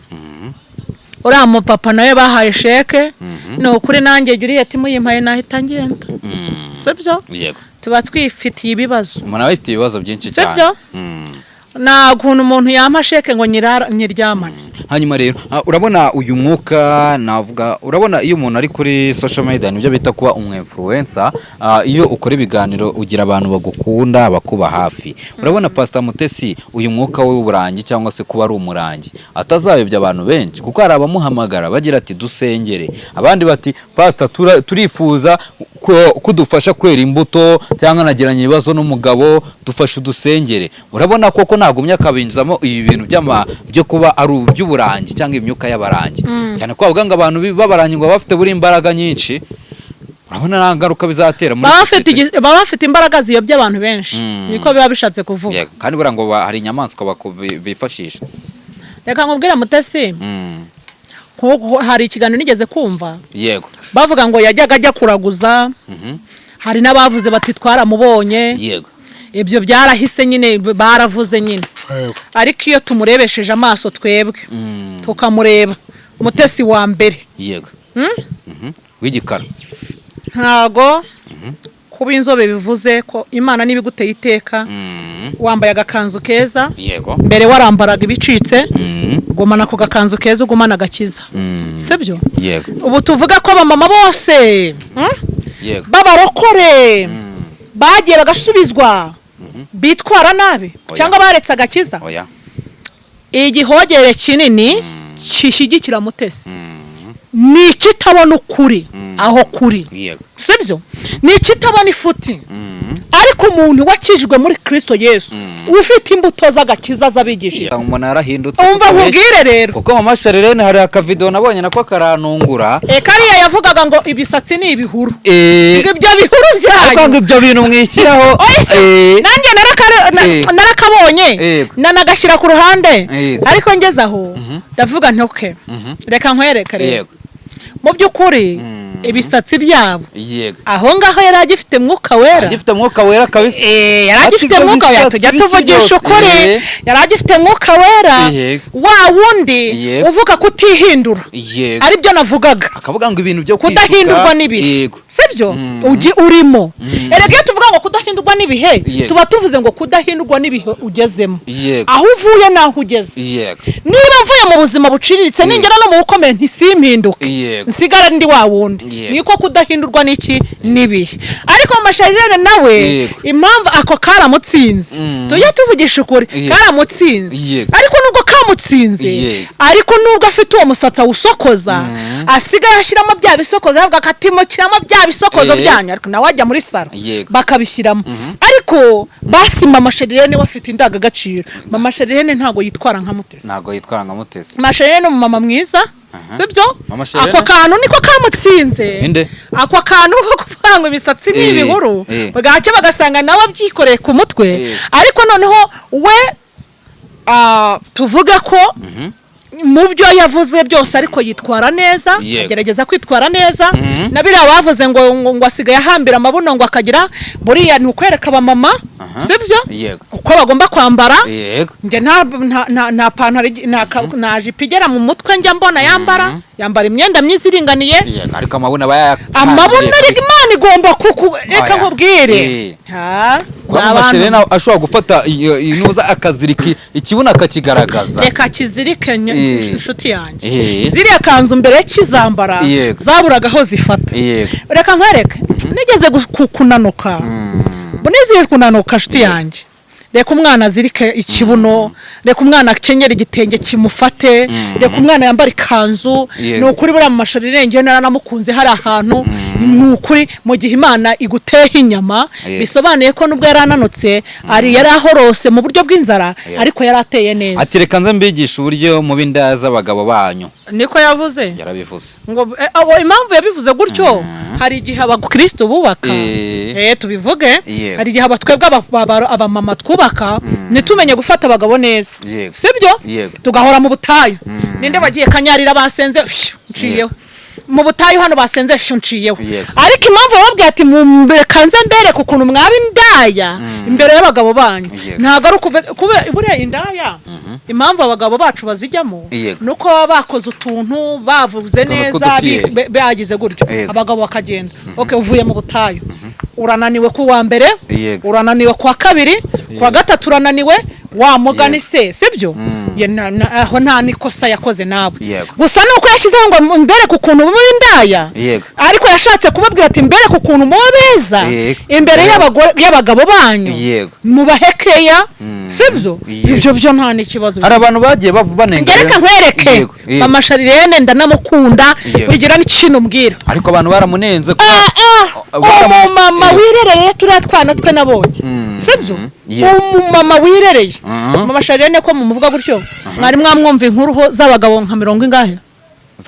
uriya mupapa nawe bahaye sheke ni ukuri nanjye juriye ati muyimpaye nahita ngenda sibyo tuba twifitiye ibibazo umuntu aba afite ibibazo byinshi cyane sibyo nta kuntu umuntu yampa sheke ngo nyiryamane hanyuma rero urabona uyu mwuka navuga urabona iyo umuntu ari kuri social media nibyo bita kuba umwinfluencer iyo ukora ibiganiro ugira abantu bagukunda bakuba hafi urabona Pastor Mutesi uyu mwuka we w'uburangi cyangwa se kuba ari umurangi atazayobya abantu benshi kuko hari abamuhamagara bagira ati dusengere abandi bati Pastor turifuza kudufasha kwera imbuto cyangwa nagiranye ibibazo n'umugabo dufashe udusengere urabona koko nagumya kabinjizamo ibi bintu byo kuba ari uby'uburangi cyangwa imyuka y'abarangi cyane ko bavuga ngo abantu babarangi ngo bafite buri imbaraga nyinshi urabona nta ngaruka bizatera baba bafite imbaraga ziyobya abantu benshi niko biba bishatse kuvuga kandi bura ngo hari inyamaswa bifashisha reka nkubwira Mutesi hari ikiganiro nigeze kumva yego bavuga ngo yajyaga ajya kuraguza hari n'abavuze bati twaramubonye yego ibyo byarahise nyine baravuze nyine ariko iyo tumurebesheje amaso twebwe tukamureba Mutesi wa mbere yego w'igikara ntago kuba inzobe bivuze ko Imana nibiguteye iteka wambaye agakanzu keza yego mbere warambaraga ibicitse gumana ku gakanzu keza ugumana agakiza sibyo yego ubu tuvuga ko abamama bose babarokore bagiye bagasubizwa bitwara nabi cyangwa baretse agakiza igihogere kinini kishyigikira Mutesi ni kitabona ukuri aho kuri sibyo ni kitabona ifuti ariko umuntu wakijwe muri Kristo Yesu ufite imbuto z'agakiza zabigishije umuntu yarahindutse umva nkubwire rero kuko mu masharerene hari akavideo nabonye nako karanungura kariya yavugaga ngo ibisatsi ni ibihuru ngo ibyo bihuru byayo ngo ibyo bintu mwishyiraho nanjye narakabonye nanagashyira ku ruhande ariko ngeze aho ndavuga ntoke reka nkwereke rero mu by'ukuri ibisatsi byabo aho ngaho yari agifite mwuka wera kabisa yari agifite mwuka wera tujya tuvugisha ukuri yari agifite mwuka wera wa wundi uvuga kutihindura aribyo navugaga akavuga ngo ibintu byo kudahindurwa n'ibihe sibyo urimo erega iyo tuvuga ngo kudahindurwa n'ibihe tuba tuvuze ngo kudahindurwa n'ibihe ugezemo aho uvuye naho ugeze niba mvuye mu buzima buciriritse ningera no mu bukomeye ntisimpinduke nsigara ndi wa wundi niko kudahindurwa n'iki nibihe ariko amasharirene nawe impamvu ako karamutsinze tujye tuvugisha ukuri karamutsinze ariko nubwo kamutsinze ariko nubwo afite uwo musatsi awusokoza asigaye ashyiramo bya bisokozo avuga katimo kiramo bya bisokozo byanyu ariko nawe ajya muri saro bakabishyiramo ariko basima amasharirene wafite indangagaciro mama sharirene ntago yitwara nka Mutesi masharirene umumama mwiza sibyo ako kantu niko kamutsinze ako kantu ko kuvanga ibisatsi n'ibihuru bagace bagasanga nawe abyikoreye ku mutwe ariko noneho we tuvuga ko mu byo yavuze byose ariko yitwara neza agerageza kwitwara neza nabira bavuze ngo asigaye ahambira amabuno ngo akagira buriya ni ukwereka abamama sibyo uko bagomba kwambara nge nta pantaro nta jipo igera mu mutwe njya mbona yambara imyenda myiza iringaniye ariko amabuno Imana igomba reka nkubwire amasherena ashobora gufata inuza akazirika ikibuno akakigaragaza reka kizirike inshuti yanjye ziriya kanzu mbere kizambara zaburaga aho zifata reka nkwereke nigeze kunanuka niziye kunanuka inshuti yanjye reka umwana azirike ikibuno reka umwana akenyera igitenge kimufate reka umwana yambara ikanzu ni ukuri buriya mu masharirenge naramukunze hari ahantu ni ukuri mu gihe Imana igutehe inyama bisobanuye ko nubwo yarananutse yari ahorose mu buryo bw'inzara ariko yari ateye neza ati reka nze mbigisha uburyo mu binda z'abagabo banyu niko yavuze yarabivuze ngo impamvu yabivuze gutyo hari igihe abakristo bubaka tubivuge hari igihe abatwebwe abamama twubaka nitumenye gufata abagabo neza sibyo tugahora mu butayu ninde bagiye kanyarira basenze nciyeho mu butayu hano basenze nciyeho ariko impamvu bababwiye ati kanze mbere ku kuntu mwaba indaya imbere y'abagabo banyu ntago ari kubera indaya impamvu abagabo bacu bazijyamo nuko baba bakoze utuntu bavuze neza bagize gutyo abagabo bakagenda uvuye mu butayu urananiwe ku wa mbere urananiwe ku wa kabiri ku wa gatatu urananiwe wa mugani se sibyo aho nta nikosa yakoze nawe gusa nuko yashyizeho ngo mbere ku kuntu b'indaya ariko yashatse kubabwira ati mbere ku kuntu mubeza imbere y'abagabo banyu mubahekeya sibyo ibyo byo nta n'ikibazo hari abantu bagiye banenga reka nkwereke mama sharirene ndanamukunda ugira n'ikintu mbwira ariko abantu baramunenze ko umumama wirereye turiya twana twe nabonye sibyo umumama wirereye mama sharirene ko mumuvuga gutyo mwari mwamwumva inkuru z'abagabo nka 40 ingahe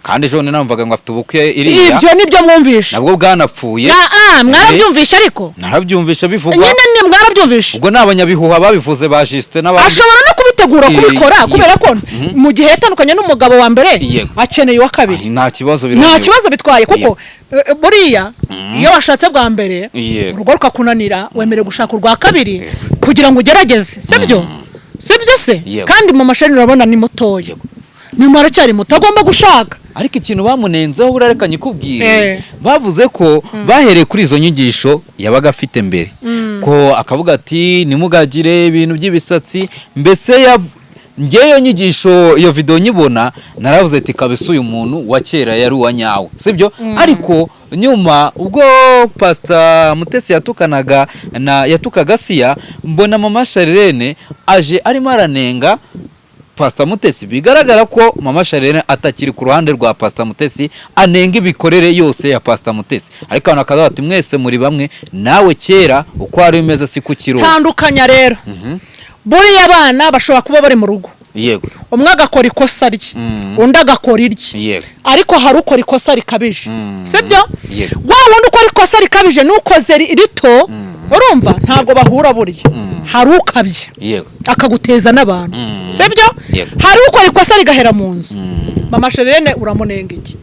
kandi ejo namvaga ngo afite ubukwe iriya ibyo nibyo mwumvisha nabwo bwanapfuye mwarabyumvisha ariko narabyumvisha bivugwa nyine ni mwarabyumvisha ubwo nabanyabihuha babivuze ba Justin n'abandi ashobora no kubitegura kubikora kubera ko mu gihe yatandukanye n'umugabo wa mbere akeneye wa kabiri nta kibazo bitwaye kuko buriya iyo washatse bwa mbere urugo rukakunanira wemere gushaka urwa kabiri kugira ngo ugerageze sibyo se kandi mu mashani urabona ni mutoya nyuma aracyari muto agomba gushaka ariko ikintu bamunenzeho burarekanye kubwire bavuze ko bahereye kuri izo nyigisho yabaga afite mbere ko akavuga ati nimugagire ibintu by'ibisatsi mbese ngeyo nyigisho iyo video nyibona naravuze ati kabisa uyu muntu wa kera yari uwa nyawe sibyo ariko nyuma ubwo Pastor Mutesi yatukaga Siya mbona mama Sharirene aje arimo aranenga Pastor Mutesi bigaragara ko mama Sharirene atakiri ku ruhande rwa Pastor Mutesi anenga ibikorere yose ya Pastor Mutesi ariko anakaza ati mwese muri bamwe nawe kera uko ari bimeze si ku kiro tandukanya rero buriya abana bashobora kuba bari mu rugo umwe agakora ikosa rye undi agakora irye ariko hari ukora ikosa rikabije sibyo wa wundi ukora ikosa rikabije n'ukoze rito urumva ntago bahura burya hari ukabye akaguteza n'abantu sibyo hari ukora ikosa rigahera mu nzu mama Sharirene uramunenga iki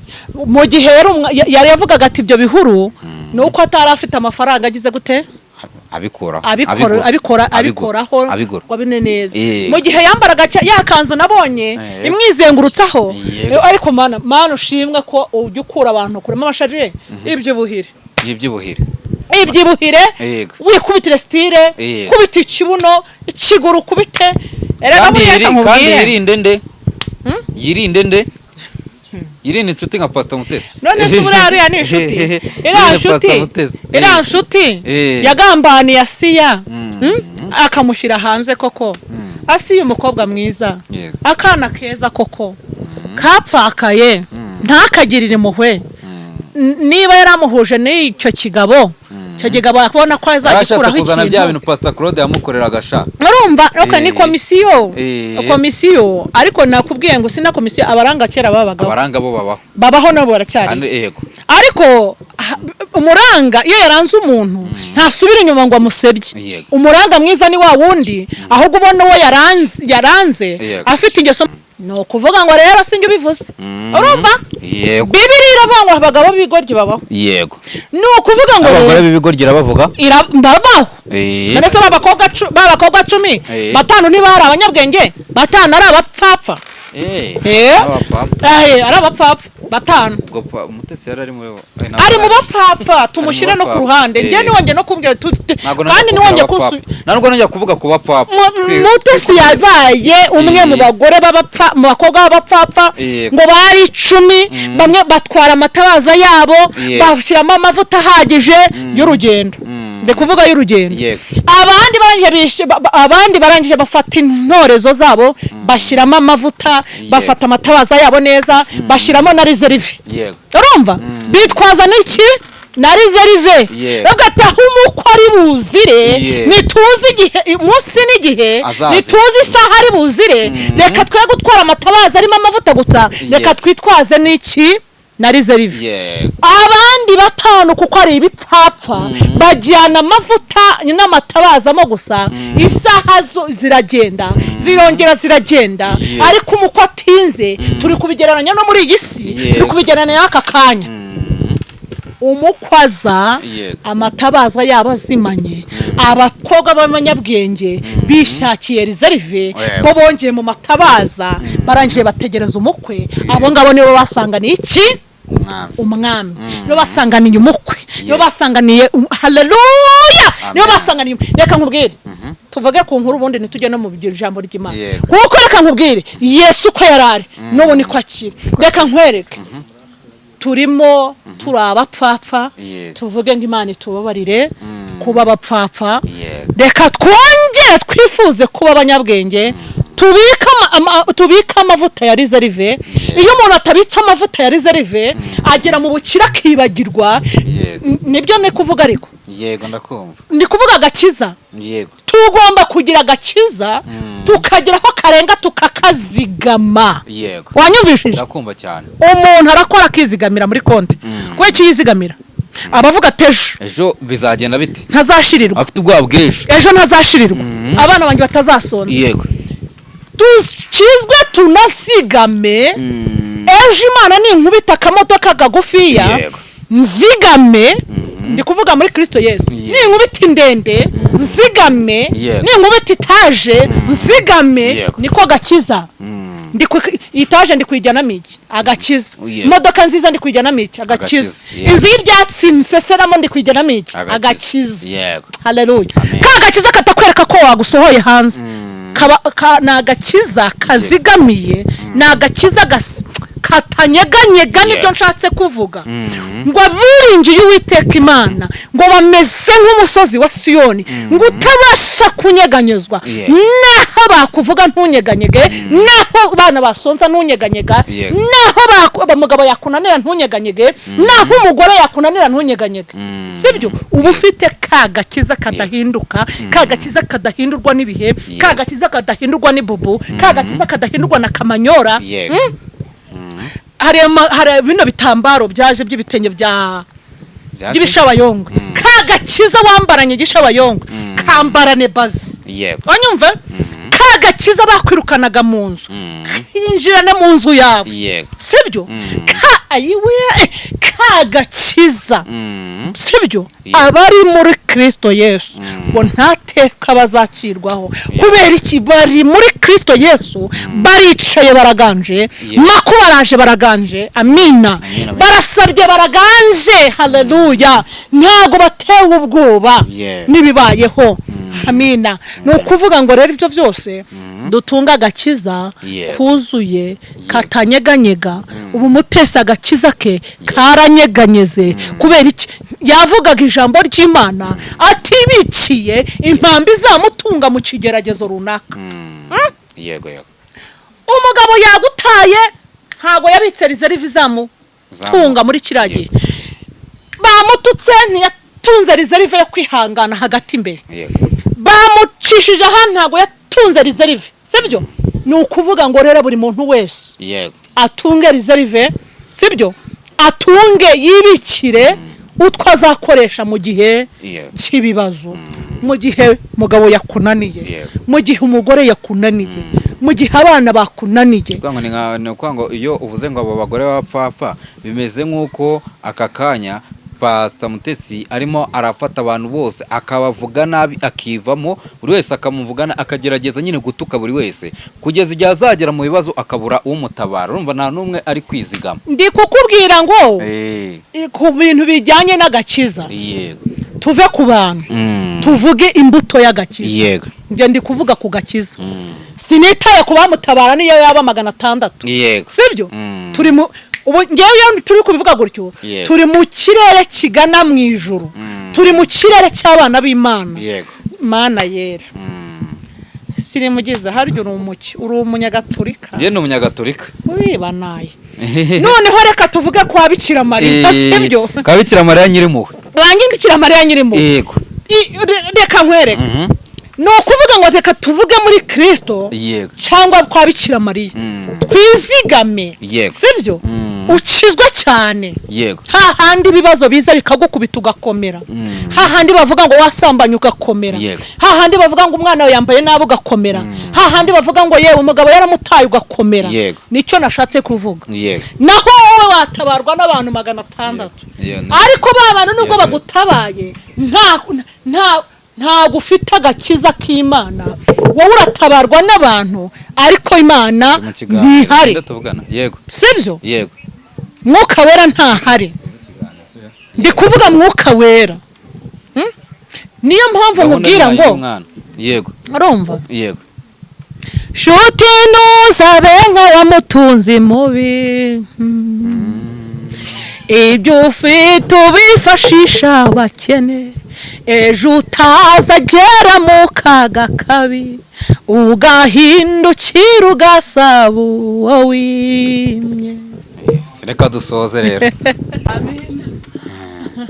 mu gihe yari yavugaga ati ibyo bihuru nuko atari afite amafaranga agize gute abikoraho wabine neza mu gihe yambaraga yakanzu nabonye imwizengurutsaho ariko mana ushimwe ko ujya ukura abantu kure mama Sharirene iby'ubuhire wikubitire style kubita ikibuno ikiguru kubite kandi yirinde nde Irene inshuti nka Pastor Mutesi none se buriya ariya ni inshuti iriya nshuti yagambaniye Asiya akamushyira hanze koko Asiya umukobwa mwiza akana keza koko kapfakaye ntakagirire impuhwe niba yaramuhuje n'icyo kigabo icyo kigabo akabona ko azagikuraho ikintu bya bintu Pastor Claude yamukoreraga sha urumva ni komisiyo ariko nakubwiye ngo sina komisiyo abaranga kera abaranga bo babaho nabo baracyari ariko umuranga iyo yaranze umuntu ntasubira inyuma ngo amusebye umuranga mwiza ni wa wundi ahubwo ubona uwo yaranze afite ingeso no kuvuga ngo rero sinjye ubivuze urumva yego Bibiliya iravuga ngo abagabo b'ibigoryi babaho yego no kuvuga ngo abagore b'ibigoryi bavuga babaho none se babakobwa 10 batanu niba hari abanyabwenge batanu ari abapfapfa ari abapfapfa batanu Mutesi ari mu bapfapfa tumushyire no ku ruhande njye niwonge no kubwira kandi niwonge ntabwo najya kuvuga ku bapfapfa Mutesi yabaye umwe mu bagore mu bakobwa b'abapfapfa ngo bari 10 bamwe batwara amatabaza yabo bashyiramo amavuta ahagije y'urugendo kuvuga y'urugendo abandi barangije bafata intorezo zabo bashyiramo amavuta bafata amatabaza yabo neza bashyiramo na reserve urumva bitwaza n'iki na reserve bagataha umukwe ari buzire nituzi igihe umunsi n'igihe nituzi isaha ari buzire reka twe gutwara amatabaza arimo amavuta guta reka twitwaze n'iki na reserve abandi batanu kuko ari ibipfapfa bajyana amavuta n'amatabaza mo gusa isaha ziragenda zirongera ziragenda ariko umukwe atinze turi kubigereranya no muri iyi si turi kubigereranya n'aka kanya umukwaza amatabaza yabo azimanye abakobwa b'abanyabwenge bishakiye reserve bo bongeye mu matabaza barangije bategereza umukwe abo ngabo nibo basanganiye iki umwami nibo basanganiye umukwe nibo basanganiye haleluya nibo basanganiye reka nkubwire tuvuge ku nkuru ubundi nitujye no mu ijambo ry'Imana kuko reka nkubwire Yesu ko yarari n'ubu niko akiri reka nkwereke turimo turabapfapfa tuvuge ngo Imana itubabarire kuba abapfapfa reka twongere twifuze kuba abanyabwenge tubika amavuta ya reserve iyo umuntu atabitse amavuta ya reserve agera mu bukira akibagirwa nibyo ne kuvuga ariko yego ndakumva ndi kuvuga agakiza yego tugomba kugira agakiza tukagira ko karenga tukakazigama yego wanyumvishije ndakumva cyane umuntu arakora akizigamira muri konti kwe kiyizigamira abavuga ejo bizagenda bite ntazashirirwa afite ubwoba bw'ejo ejo ntazashirirwa abana banjye batazasonza yego tukizwe tunasigame ejo Imana ninkubita akamodoka kagufiya nzigame ndi kuvuga muri Kristo Yesu ninkubita indende nzigame ninkubita itaje nzigame niko gakiza itaje ndi kwijyana miki agakiza imodoka nziza ndi kwijyana miki agakiza inzu y'ibyatsi nseseramo ndi kwijyana miki agakiza haleluya kagakiza katakwereka ko wagusohoye hanze nagakiza kazigamiye nagakiza katanyeganyega nibyo nshatse kuvuga ngo biringiye Uwiteka Imana ngo bameze nk'umusozi wa Siyoni ngo utabasha kunyeganyezwa naho bakuvuga ntunyeganyege naho bana basonza ntunyeganyega naho umugabo yakunanira ntunyeganyege naho umugore yakunanira ntunyeganyege sibyo uba ufite kagakiza kadahinduka kagakiza kadahindurwa n'ibihe kagakiza kadahindurwa n'ibubu kagakiza kadahindurwa na kamanyora hari bino bitambaro byaje by'ibitenge by'ibishabayongwe kagakiza wambaranye gishabayongwe kambarane bazi wanyumva kagakiza bakwirukanaga mu nzu injirane mu nzu yawe sibyo kagakiza sibyo abari muri Kristo Yesu bo ntateka bazakirwaho kubera iki bari muri Kristo Yesu baricaye baraganje makubaraje baraganje amina barasabye baraganje haleluya ntago batewe ubwoba nibibayeho amina no kuvuga ngo rero ibyo byose dutunga agakiza kuzuye katanyeganyega ubu Mutesi agakiza ke karanyeganyeze kubera iki yavugaga ijambo ry'Imana atibikiye impambi zamutunga mu kigeragezo runaka. Yego yego. Umugabo yagutaye ntago yabitse reserve tunga muri kiragiye. Bamututse ntiyatunze reserve yo kwihangana hagati imbere. Bamucishije ahantu ntago yatunze reserve. Sibyo? Ni ukuvuga ngo rero buri muntu wese atunge reserve, sibyo? Atunge yibikire utwo azakoresha mu gihe cy'ibibazo, mu gihe mugabo yakunaniye, mu gihe umugore yakunaniye, mu gihe abana bakunaniye. Ngo iyo uvuze ngo abo bagore bapfapfa bimeze nk'uko aka kanya Pastor Mutesi arimo arafata abantu bose akabavuga nabi akivamo, buri wese akamuvugana akagerageza nyine gutuka buri wese kugeza igihe azagera mu bibazo akabura umutabara. Urumva nta numwe ari kwizigama. Ndi kukubwira ngo ku bintu bijyanye n'agakiza tuve ku bantu tuvuge imbuto y'agakiza. Nge ndi kuvuga ku gakiza, sinitaye ku bamutabara niyo yaba 600. Sibyo? Turi mu ubu ngewe turi kubivuga gutyo, turi mu kirere kigana mu ijuru, turi mu kirere cy'abana b'Imana. Mana yera. Siri mugize haryo uri umunyagatolika. Nge ni umunyagatolika. Wibanaye. Noneho reka tuvuge kwa Bikira Mariya. Sibyo? Kwa Bikira Mariya nyirimuwe. Bikira Mariya nyirimuwe. Yego. Reka nkwereke. No kuvuga ngo reka tuvuge muri Kristo cyangwa kwa Bikira Mariya. Twizigame. Sibyo? Ukizwa cyane. Hahandi bibazo biza bikagukubita ugakomera. Hahandi bavuga ngo wasambanye ugakomera. Hahandi bavuga ngo umwana we yambaye nabo ugakomera. Hahandi bavuga ngo yewe umugabo yaramutaye ugakomera. Nicyo nashatse kuvuga. Naho wowe watabarwa n'abantu 600. Ariko babana nubwo bagutabaye nta gufita agakiza k'Imana, wowe uratabarwa n'abantu ariko Imana ntihari. Sibyo? Yego. Mwuka wera ntahari. Ndi kuvuga mwuka wera. Niyo mpamvu mubwira ngo yego. Arumva? Yego. Shuti ntuzabe nk'abamutunzi mubi. Ibyo ufite ubifashisha abakene, ejo utazagera mu kaga kabi ugahindukira ugasaba uwo wimye. Reka dusoze rero. Amen.